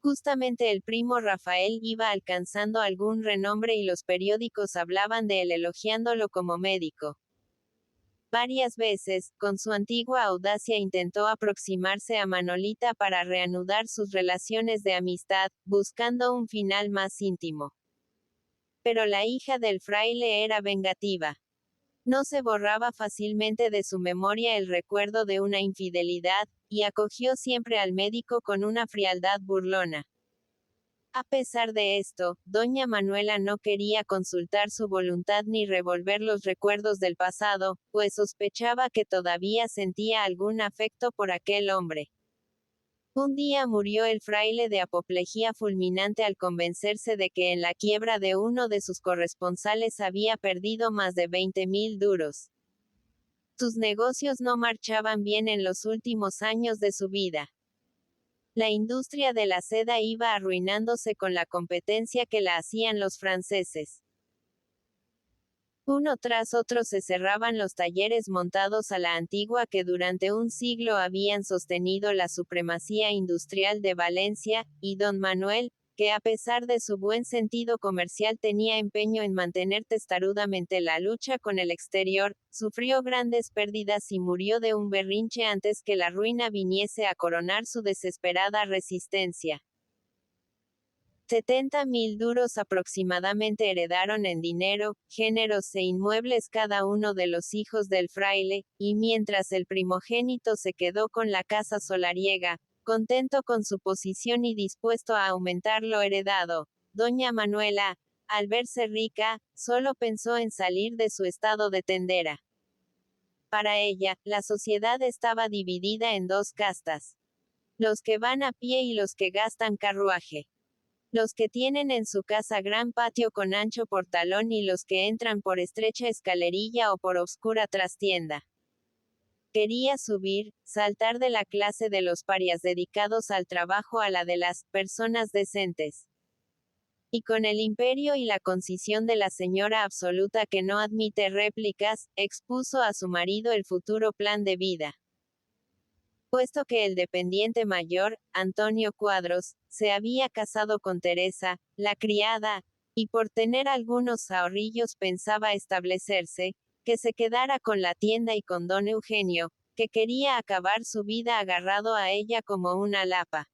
Justamente el primo Rafael iba alcanzando algún renombre y los periódicos hablaban de él elogiándolo como médico. Varias veces, con su antigua audacia intentó aproximarse a Manolita para reanudar sus relaciones de amistad, buscando un final más íntimo. Pero la hija del fraile era vengativa. No se borraba fácilmente de su memoria el recuerdo de una infidelidad, y acogió siempre al médico con una frialdad burlona. A pesar de esto, doña Manuela no quería consultar su voluntad ni revolver los recuerdos del pasado, pues sospechaba que todavía sentía algún afecto por aquel hombre. Un día murió el fraile de apoplejía fulminante al convencerse de que en la quiebra de uno de sus corresponsales había perdido más de 20.000 duros. Sus negocios no marchaban bien en los últimos años de su vida. La industria de la seda iba arruinándose con la competencia que la hacían los franceses. Uno tras otro se cerraban los talleres montados a la antigua que durante un siglo habían sostenido la supremacía industrial de Valencia, y don Manuel, que a pesar de su buen sentido comercial tenía empeño en mantener testarudamente la lucha con el exterior, sufrió grandes pérdidas y murió de un berrinche antes que la ruina viniese a coronar su desesperada resistencia. 70.000 duros aproximadamente heredaron en dinero, géneros e inmuebles cada uno de los hijos del fraile, y mientras el primogénito se quedó con la casa solariega, contento con su posición y dispuesto a aumentar lo heredado, doña Manuela, al verse rica, solo pensó en salir de su estado de tendera. Para ella, la sociedad estaba dividida en dos castas: los que van a pie y los que gastan carruaje. Los que tienen en su casa gran patio con ancho portalón y los que entran por estrecha escalerilla o por obscura trastienda. Quería subir, saltar de la clase de los parias dedicados al trabajo a la de las personas decentes. Y con el imperio y la concisión de la señora absoluta que no admite réplicas, expuso a su marido el futuro plan de vida. Puesto que el dependiente mayor, Antonio Cuadros, se había casado con Teresa, la criada, y por tener algunos ahorrillos pensaba establecerse, que se quedara con la tienda y con don Eugenio, que quería acabar su vida agarrado a ella como una lapa.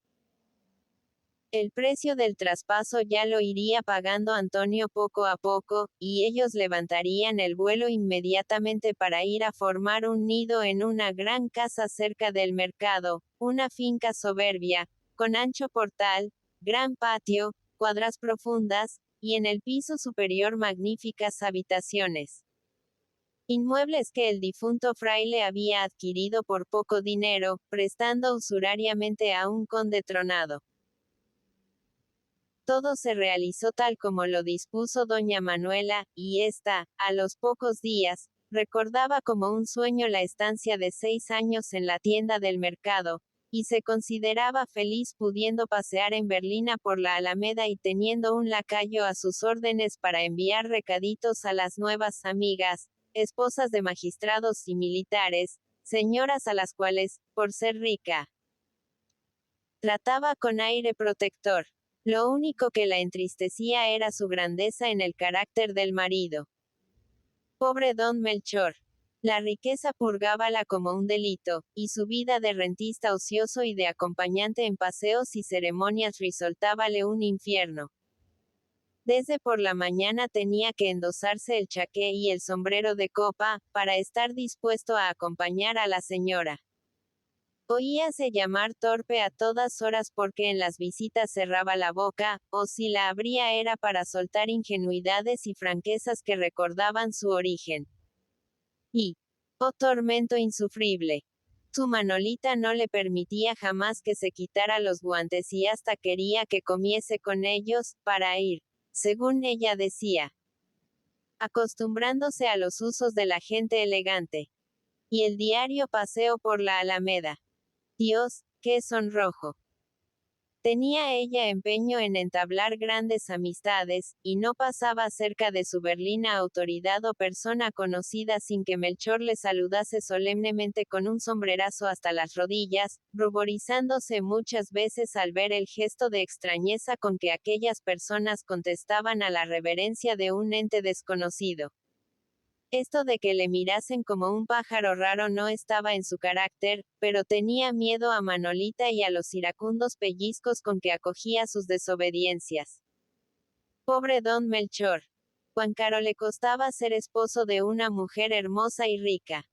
El precio del traspaso ya lo iría pagando Antonio poco a poco, y ellos levantarían el vuelo inmediatamente para ir a formar un nido en una gran casa cerca del mercado, una finca soberbia, con ancho portal, gran patio, cuadras profundas, y en el piso superior magníficas habitaciones. Inmuebles que el difunto fraile había adquirido por poco dinero, prestando usurariamente a un conde tronado. Todo se realizó tal como lo dispuso doña Manuela, y ésta, a los pocos días, recordaba como un sueño la estancia de 6 años en la tienda del mercado, y se consideraba feliz pudiendo pasear en Berlina por la Alameda y teniendo un lacayo a sus órdenes para enviar recaditos a las nuevas amigas, esposas de magistrados y militares, señoras a las cuales, por ser rica, trataba con aire protector. Lo único que la entristecía era su grandeza en el carácter del marido. Pobre don Melchor. La riqueza purgábala como un delito, y su vida de rentista ocioso y de acompañante en paseos y ceremonias resultábale un infierno. Desde por la mañana tenía que endosarse el chaqué y el sombrero de copa, para estar dispuesto a acompañar a la señora. Oíase llamar torpe a todas horas porque en las visitas cerraba la boca, o si la abría era para soltar ingenuidades y franquezas que recordaban su origen. Y, oh tormento insufrible, su Manolita no le permitía jamás que se quitara los guantes y hasta quería que comiese con ellos, para ir, según ella decía, acostumbrándose a los usos de la gente elegante. Y el diario paseo por la Alameda. Dios, qué sonrojo. Tenía ella empeño en entablar grandes amistades, y no pasaba cerca de su berlina autoridad o persona conocida sin que Melchor le saludase solemnemente con un sombrerazo hasta las rodillas, ruborizándose muchas veces al ver el gesto de extrañeza con que aquellas personas contestaban a la reverencia de un ente desconocido. Esto de que le mirasen como un pájaro raro no estaba en su carácter, pero tenía miedo a Manolita y a los iracundos pellizcos con que acogía sus desobediencias. Pobre don Melchor. Cuán caro le costaba ser esposo de una mujer hermosa y rica.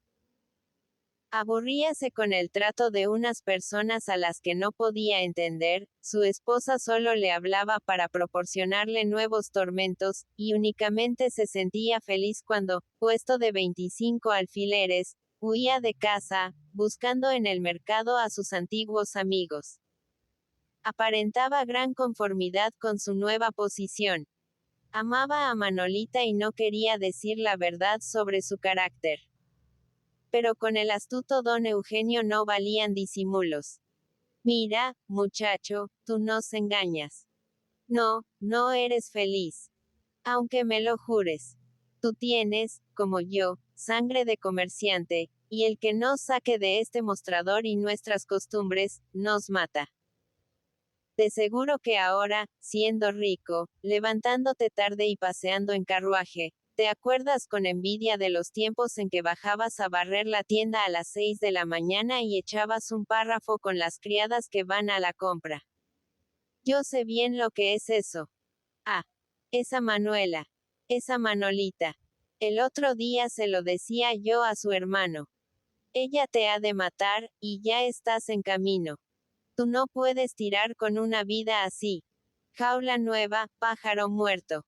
Aburríase con el trato de unas personas a las que no podía entender, su esposa solo le hablaba para proporcionarle nuevos tormentos, y únicamente se sentía feliz cuando, puesto de 25 alfileres, huía de casa, buscando en el mercado a sus antiguos amigos. Aparentaba gran conformidad con su nueva posición. Amaba a Manolita y no quería decir la verdad sobre su carácter. Pero con el astuto don Eugenio no valían disimulos. Mira, muchacho, tú nos engañas. No, no eres feliz. Aunque me lo jures. Tú tienes, como yo, sangre de comerciante, y el que nos saque de este mostrador y nuestras costumbres, nos mata. De seguro que ahora, siendo rico, levantándote tarde y paseando en carruaje, te acuerdas con envidia de los tiempos en que bajabas a barrer la tienda a las 6 de la mañana y echabas un párrafo con las criadas que van a la compra. Yo sé bien lo que es eso. Ah, esa Manuela. Esa Manolita. El otro día se lo decía yo a su hermano. Ella te ha de matar, y ya estás en camino. Tú no puedes tirar con una vida así. Jaula nueva, pájaro muerto.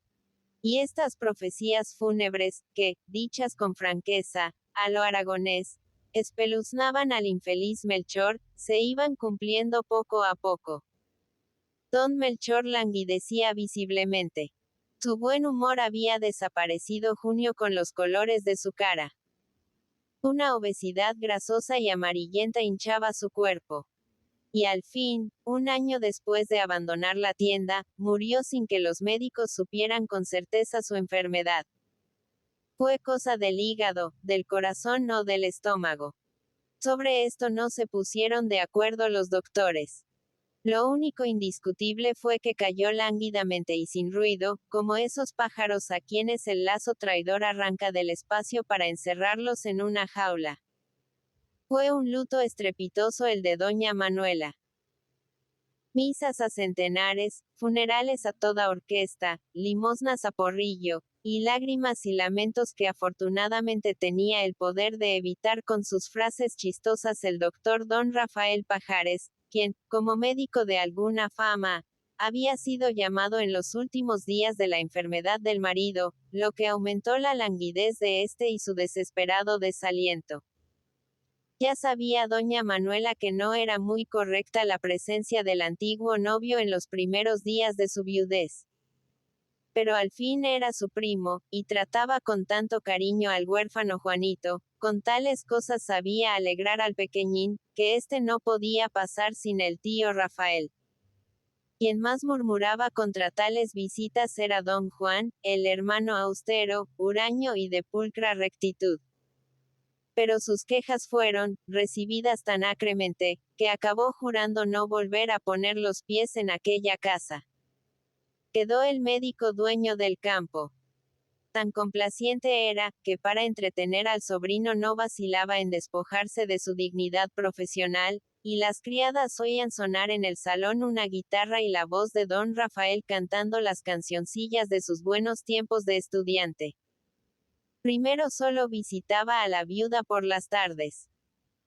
Y estas profecías fúnebres, que, dichas con franqueza, a lo aragonés, espeluznaban al infeliz Melchor, se iban cumpliendo poco a poco. Don Melchor languidecía visiblemente. Su buen humor había desaparecido junio con los colores de su cara. Una obesidad grasosa y amarillenta hinchaba su cuerpo. Y al fin, un año después de abandonar la tienda, murió sin que los médicos supieran con certeza su enfermedad. Fue cosa del hígado, del corazón o del estómago. Sobre esto no se pusieron de acuerdo los doctores. Lo único indiscutible fue que cayó lánguidamente y sin ruido, como esos pájaros a quienes el lazo traidor arranca del espacio para encerrarlos en una jaula. Fue un luto estrepitoso el de doña Manuela. Misas a centenares, funerales a toda orquesta, limosnas a porrillo, y lágrimas y lamentos que afortunadamente tenía el poder de evitar con sus frases chistosas el doctor don Rafael Pajares, quien, como médico de alguna fama, había sido llamado en los últimos días de la enfermedad del marido, lo que aumentó la languidez de este y su desesperado desaliento. Ya sabía doña Manuela que no era muy correcta la presencia del antiguo novio en los primeros días de su viudez. Pero al fin era su primo, y trataba con tanto cariño al huérfano Juanito, con tales cosas sabía alegrar al pequeñín, que éste no podía pasar sin el tío Rafael. Quien más murmuraba contra tales visitas era don Juan, el hermano austero, huraño y de pulcra rectitud. Pero sus quejas fueron, recibidas tan acremente, que acabó jurando no volver a poner los pies en aquella casa. Quedó el médico dueño del campo. Tan complaciente era, que para entretener al sobrino no vacilaba en despojarse de su dignidad profesional, y las criadas oían sonar en el salón una guitarra y la voz de don Rafael cantando las cancioncillas de sus buenos tiempos de estudiante. Primero solo visitaba a la viuda por las tardes.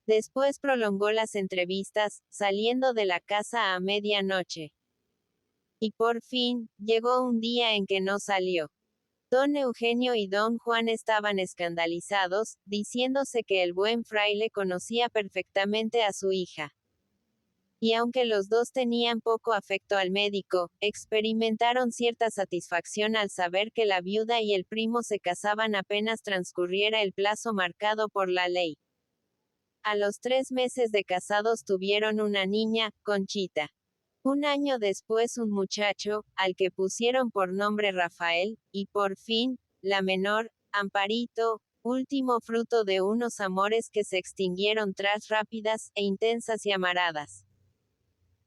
Después prolongó las entrevistas, saliendo de la casa a medianoche. Y por fin, llegó un día en que no salió. Don Eugenio y don Juan estaban escandalizados, diciéndose que el buen fraile conocía perfectamente a su hija. Y aunque los dos tenían poco afecto al médico, experimentaron cierta satisfacción al saber que la viuda y el primo se casaban apenas transcurriera el plazo marcado por la ley. A los 3 meses de casados tuvieron una niña, Conchita. Un año después un muchacho, al que pusieron por nombre Rafael, y por fin, la menor, Amparito, último fruto de unos amores que se extinguieron tras rápidas e intensas llamaradas.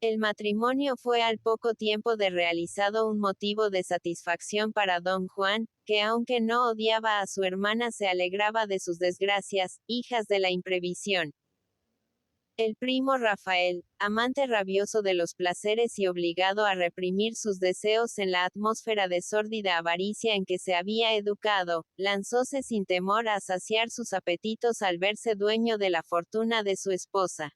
El matrimonio fue al poco tiempo de realizado un motivo de satisfacción para don Juan, que aunque no odiaba a su hermana se alegraba de sus desgracias, hijas de la imprevisión. El primo Rafael, amante rabioso de los placeres y obligado a reprimir sus deseos en la atmósfera de sórdida avaricia en que se había educado, lanzóse sin temor a saciar sus apetitos al verse dueño de la fortuna de su esposa.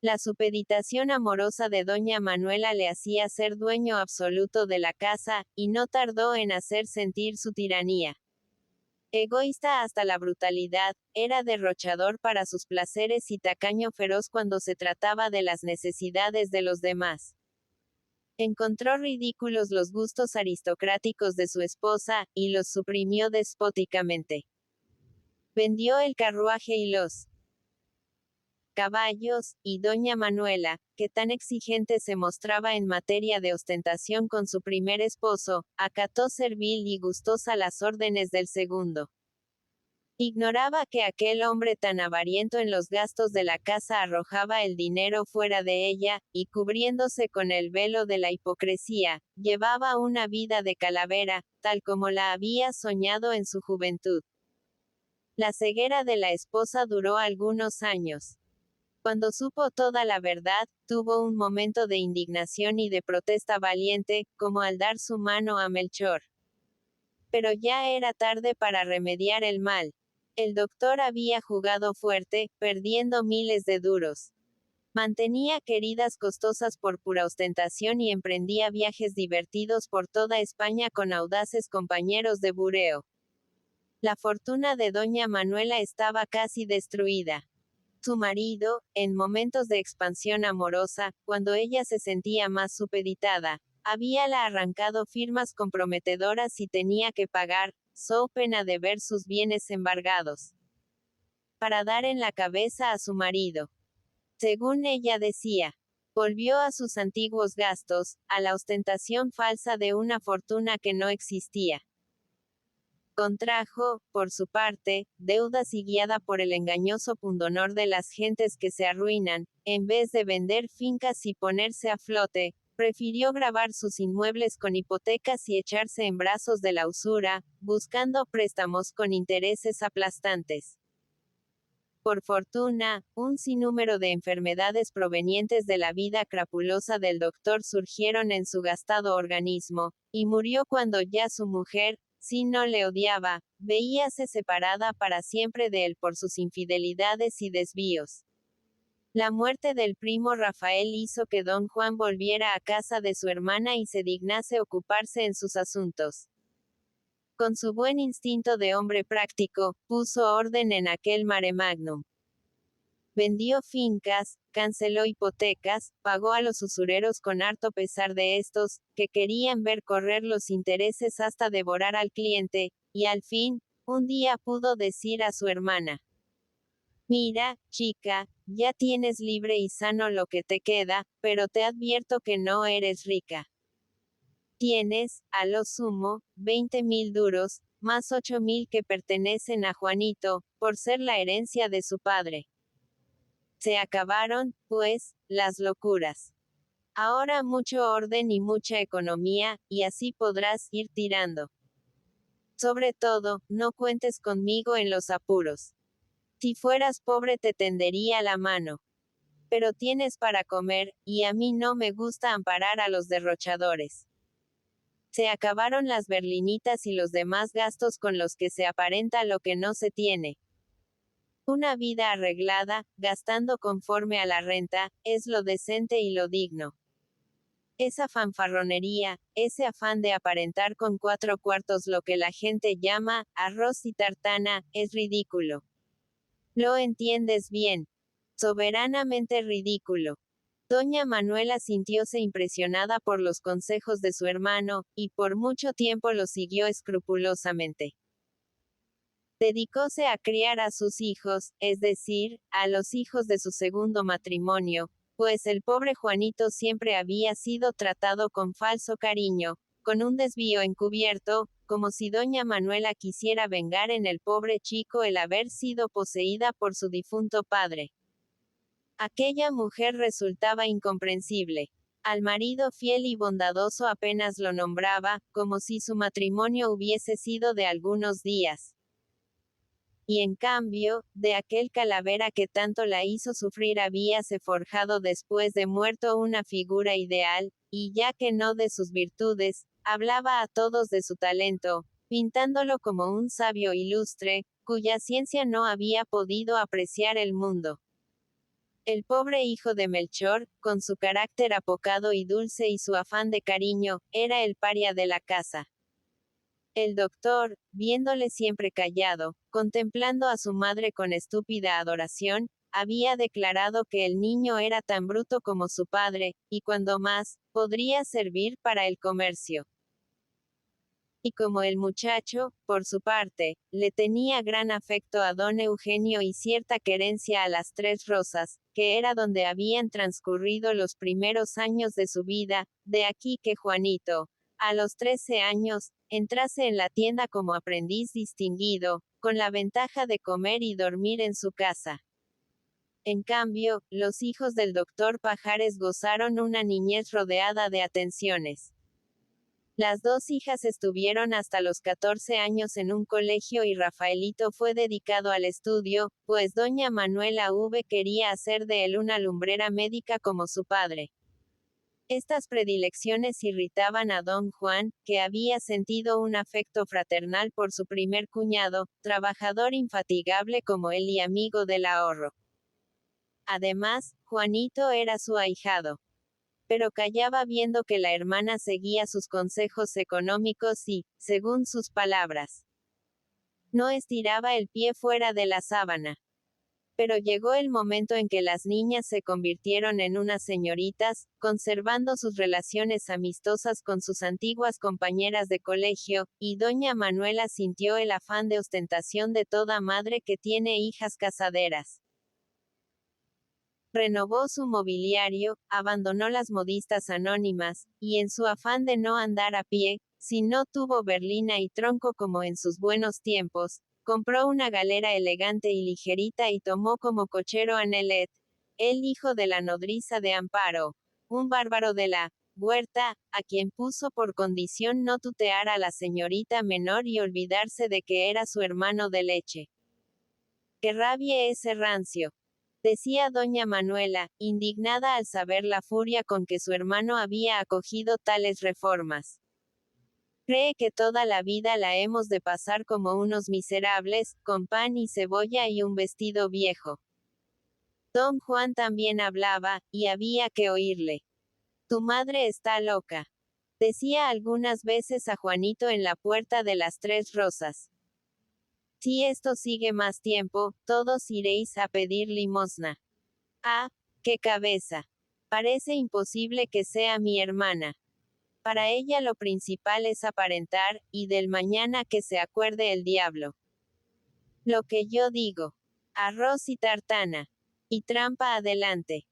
La supeditación amorosa de doña Manuela le hacía ser dueño absoluto de la casa, y no tardó en hacer sentir su tiranía. Egoísta hasta la brutalidad, era derrochador para sus placeres y tacaño feroz cuando se trataba de las necesidades de los demás. Encontró ridículos los gustos aristocráticos de su esposa, y los suprimió despóticamente. Vendió el carruaje y los caballos, y doña Manuela, que tan exigente se mostraba en materia de ostentación con su primer esposo, acató servil y gustosa las órdenes del segundo. Ignoraba que aquel hombre tan avariento en los gastos de la casa arrojaba el dinero fuera de ella, y cubriéndose con el velo de la hipocresía, llevaba una vida de calavera, tal como la había soñado en su juventud. La ceguera de la esposa duró algunos años. Cuando supo toda la verdad, tuvo un momento de indignación y de protesta valiente, como al dar su mano a Melchor. Pero ya era tarde para remediar el mal. El doctor había jugado fuerte, perdiendo miles de duros. Mantenía queridas costosas por pura ostentación y emprendía viajes divertidos por toda España con audaces compañeros de bureo. La fortuna de doña Manuela estaba casi destruida. Su marido, en momentos de expansión amorosa, cuando ella se sentía más supeditada, habíala arrancado firmas comprometedoras y tenía que pagar, so pena de ver sus bienes embargados, para dar en la cabeza a su marido. Según ella decía, volvió a sus antiguos gastos, a la ostentación falsa de una fortuna que no existía. Contrajo, por su parte, deudas y guiada por el engañoso pundonor de las gentes que se arruinan, en vez de vender fincas y ponerse a flote, prefirió gravar sus inmuebles con hipotecas y echarse en brazos de la usura, buscando préstamos con intereses aplastantes. Por fortuna, un sinnúmero de enfermedades provenientes de la vida crapulosa del doctor surgieron en su gastado organismo, y murió cuando ya su mujer, si no le odiaba, veíase separada para siempre de él por sus infidelidades y desvíos. La muerte del primo Rafael hizo que don Juan volviera a casa de su hermana y se dignase ocuparse en sus asuntos. Con su buen instinto de hombre práctico, puso orden en aquel mare magnum. Vendió fincas, canceló hipotecas, pagó a los usureros con harto pesar de estos, que querían ver correr los intereses hasta devorar al cliente, y al fin, un día pudo decir a su hermana: «Mira, chica, ya tienes libre y sano lo que te queda, pero te advierto que no eres rica. Tienes, a lo sumo, 20,000 duros, más 8,000 que pertenecen a Juanito, por ser la herencia de su padre. Se acabaron, pues, las locuras. Ahora mucho orden y mucha economía, y así podrás ir tirando. Sobre todo, no cuentes conmigo en los apuros. Si fueras pobre te tendería la mano. Pero tienes para comer, y a mí no me gusta amparar a los derrochadores». Se acabaron las berlinitas y los demás gastos con los que se aparenta lo que no se tiene. Una vida arreglada, gastando conforme a la renta, es lo decente y lo digno. Esa fanfarronería, ese afán de aparentar con 4/4 lo que la gente llama arroz y tartana, es ridículo. Lo entiendes bien. Soberanamente ridículo. Doña Manuela sintióse impresionada por los consejos de su hermano, y por mucho tiempo los siguió escrupulosamente. Dedicóse a criar a sus hijos, es decir, a los hijos de su segundo matrimonio, pues el pobre Juanito siempre había sido tratado con falso cariño, con un desvío encubierto, como si doña Manuela quisiera vengar en el pobre chico el haber sido poseída por su difunto padre. Aquella mujer resultaba incomprensible. Al marido fiel y bondadoso apenas lo nombraba, como si su matrimonio hubiese sido de algunos días. Y en cambio, de aquel calavera que tanto la hizo sufrir habíase forjado después de muerto una figura ideal, y ya que no de sus virtudes, hablaba a todos de su talento, pintándolo como un sabio ilustre, cuya ciencia no había podido apreciar el mundo. El pobre hijo de Melchor, con su carácter apocado y dulce y su afán de cariño, era el paria de la casa. El doctor, viéndole siempre callado, contemplando a su madre con estúpida adoración, había declarado que el niño era tan bruto como su padre, y cuando más, podría servir para el comercio. Y como el muchacho, por su parte, le tenía gran afecto a don Eugenio y cierta querencia a las Tres Rosas, que era donde habían transcurrido los primeros años de su vida, de aquí que Juanito, a los 13 años, entrase en la tienda como aprendiz distinguido, con la ventaja de comer y dormir en su casa. En cambio, los hijos del doctor Pajares gozaron una niñez rodeada de atenciones. Las dos hijas estuvieron hasta los 14 años en un colegio y Rafaelito fue dedicado al estudio, pues doña Manuela V quería hacer de él una lumbrera médica como su padre. Estas predilecciones irritaban a don Juan, que había sentido un afecto fraternal por su primer cuñado, trabajador infatigable como él y amigo del ahorro. Además, Juanito era su ahijado. Pero callaba viendo que la hermana seguía sus consejos económicos y, según sus palabras, no estiraba el pie fuera de la sábana. Pero llegó el momento en que las niñas se convirtieron en unas señoritas, conservando sus relaciones amistosas con sus antiguas compañeras de colegio, y doña Manuela sintió el afán de ostentación de toda madre que tiene hijas casaderas. Renovó su mobiliario, abandonó las modistas anónimas, y en su afán de no andar a pie, si no tuvo berlina y tronco como en sus buenos tiempos, compró una galera elegante y ligerita y tomó como cochero a Nelet, el hijo de la nodriza de Amparo, un bárbaro de la huerta, a quien puso por condición no tutear a la señorita menor y olvidarse de que era su hermano de leche. ¡Qué rabie ese rancio!, decía doña Manuela, indignada al saber la furia con que su hermano había acogido tales reformas. Cree que toda la vida la hemos de pasar como unos miserables, con pan y cebolla y un vestido viejo. Don Juan también hablaba, y había que oírle. Tu madre está loca, decía algunas veces a Juanito en la puerta de las Tres Rosas. Si esto sigue más tiempo, todos iréis a pedir limosna. Ah, qué cabeza. Parece imposible que sea mi hermana. Para ella lo principal es aparentar, y del mañana que se acuerde el diablo. Lo que yo digo. Arroz y tartana. Y trampa adelante.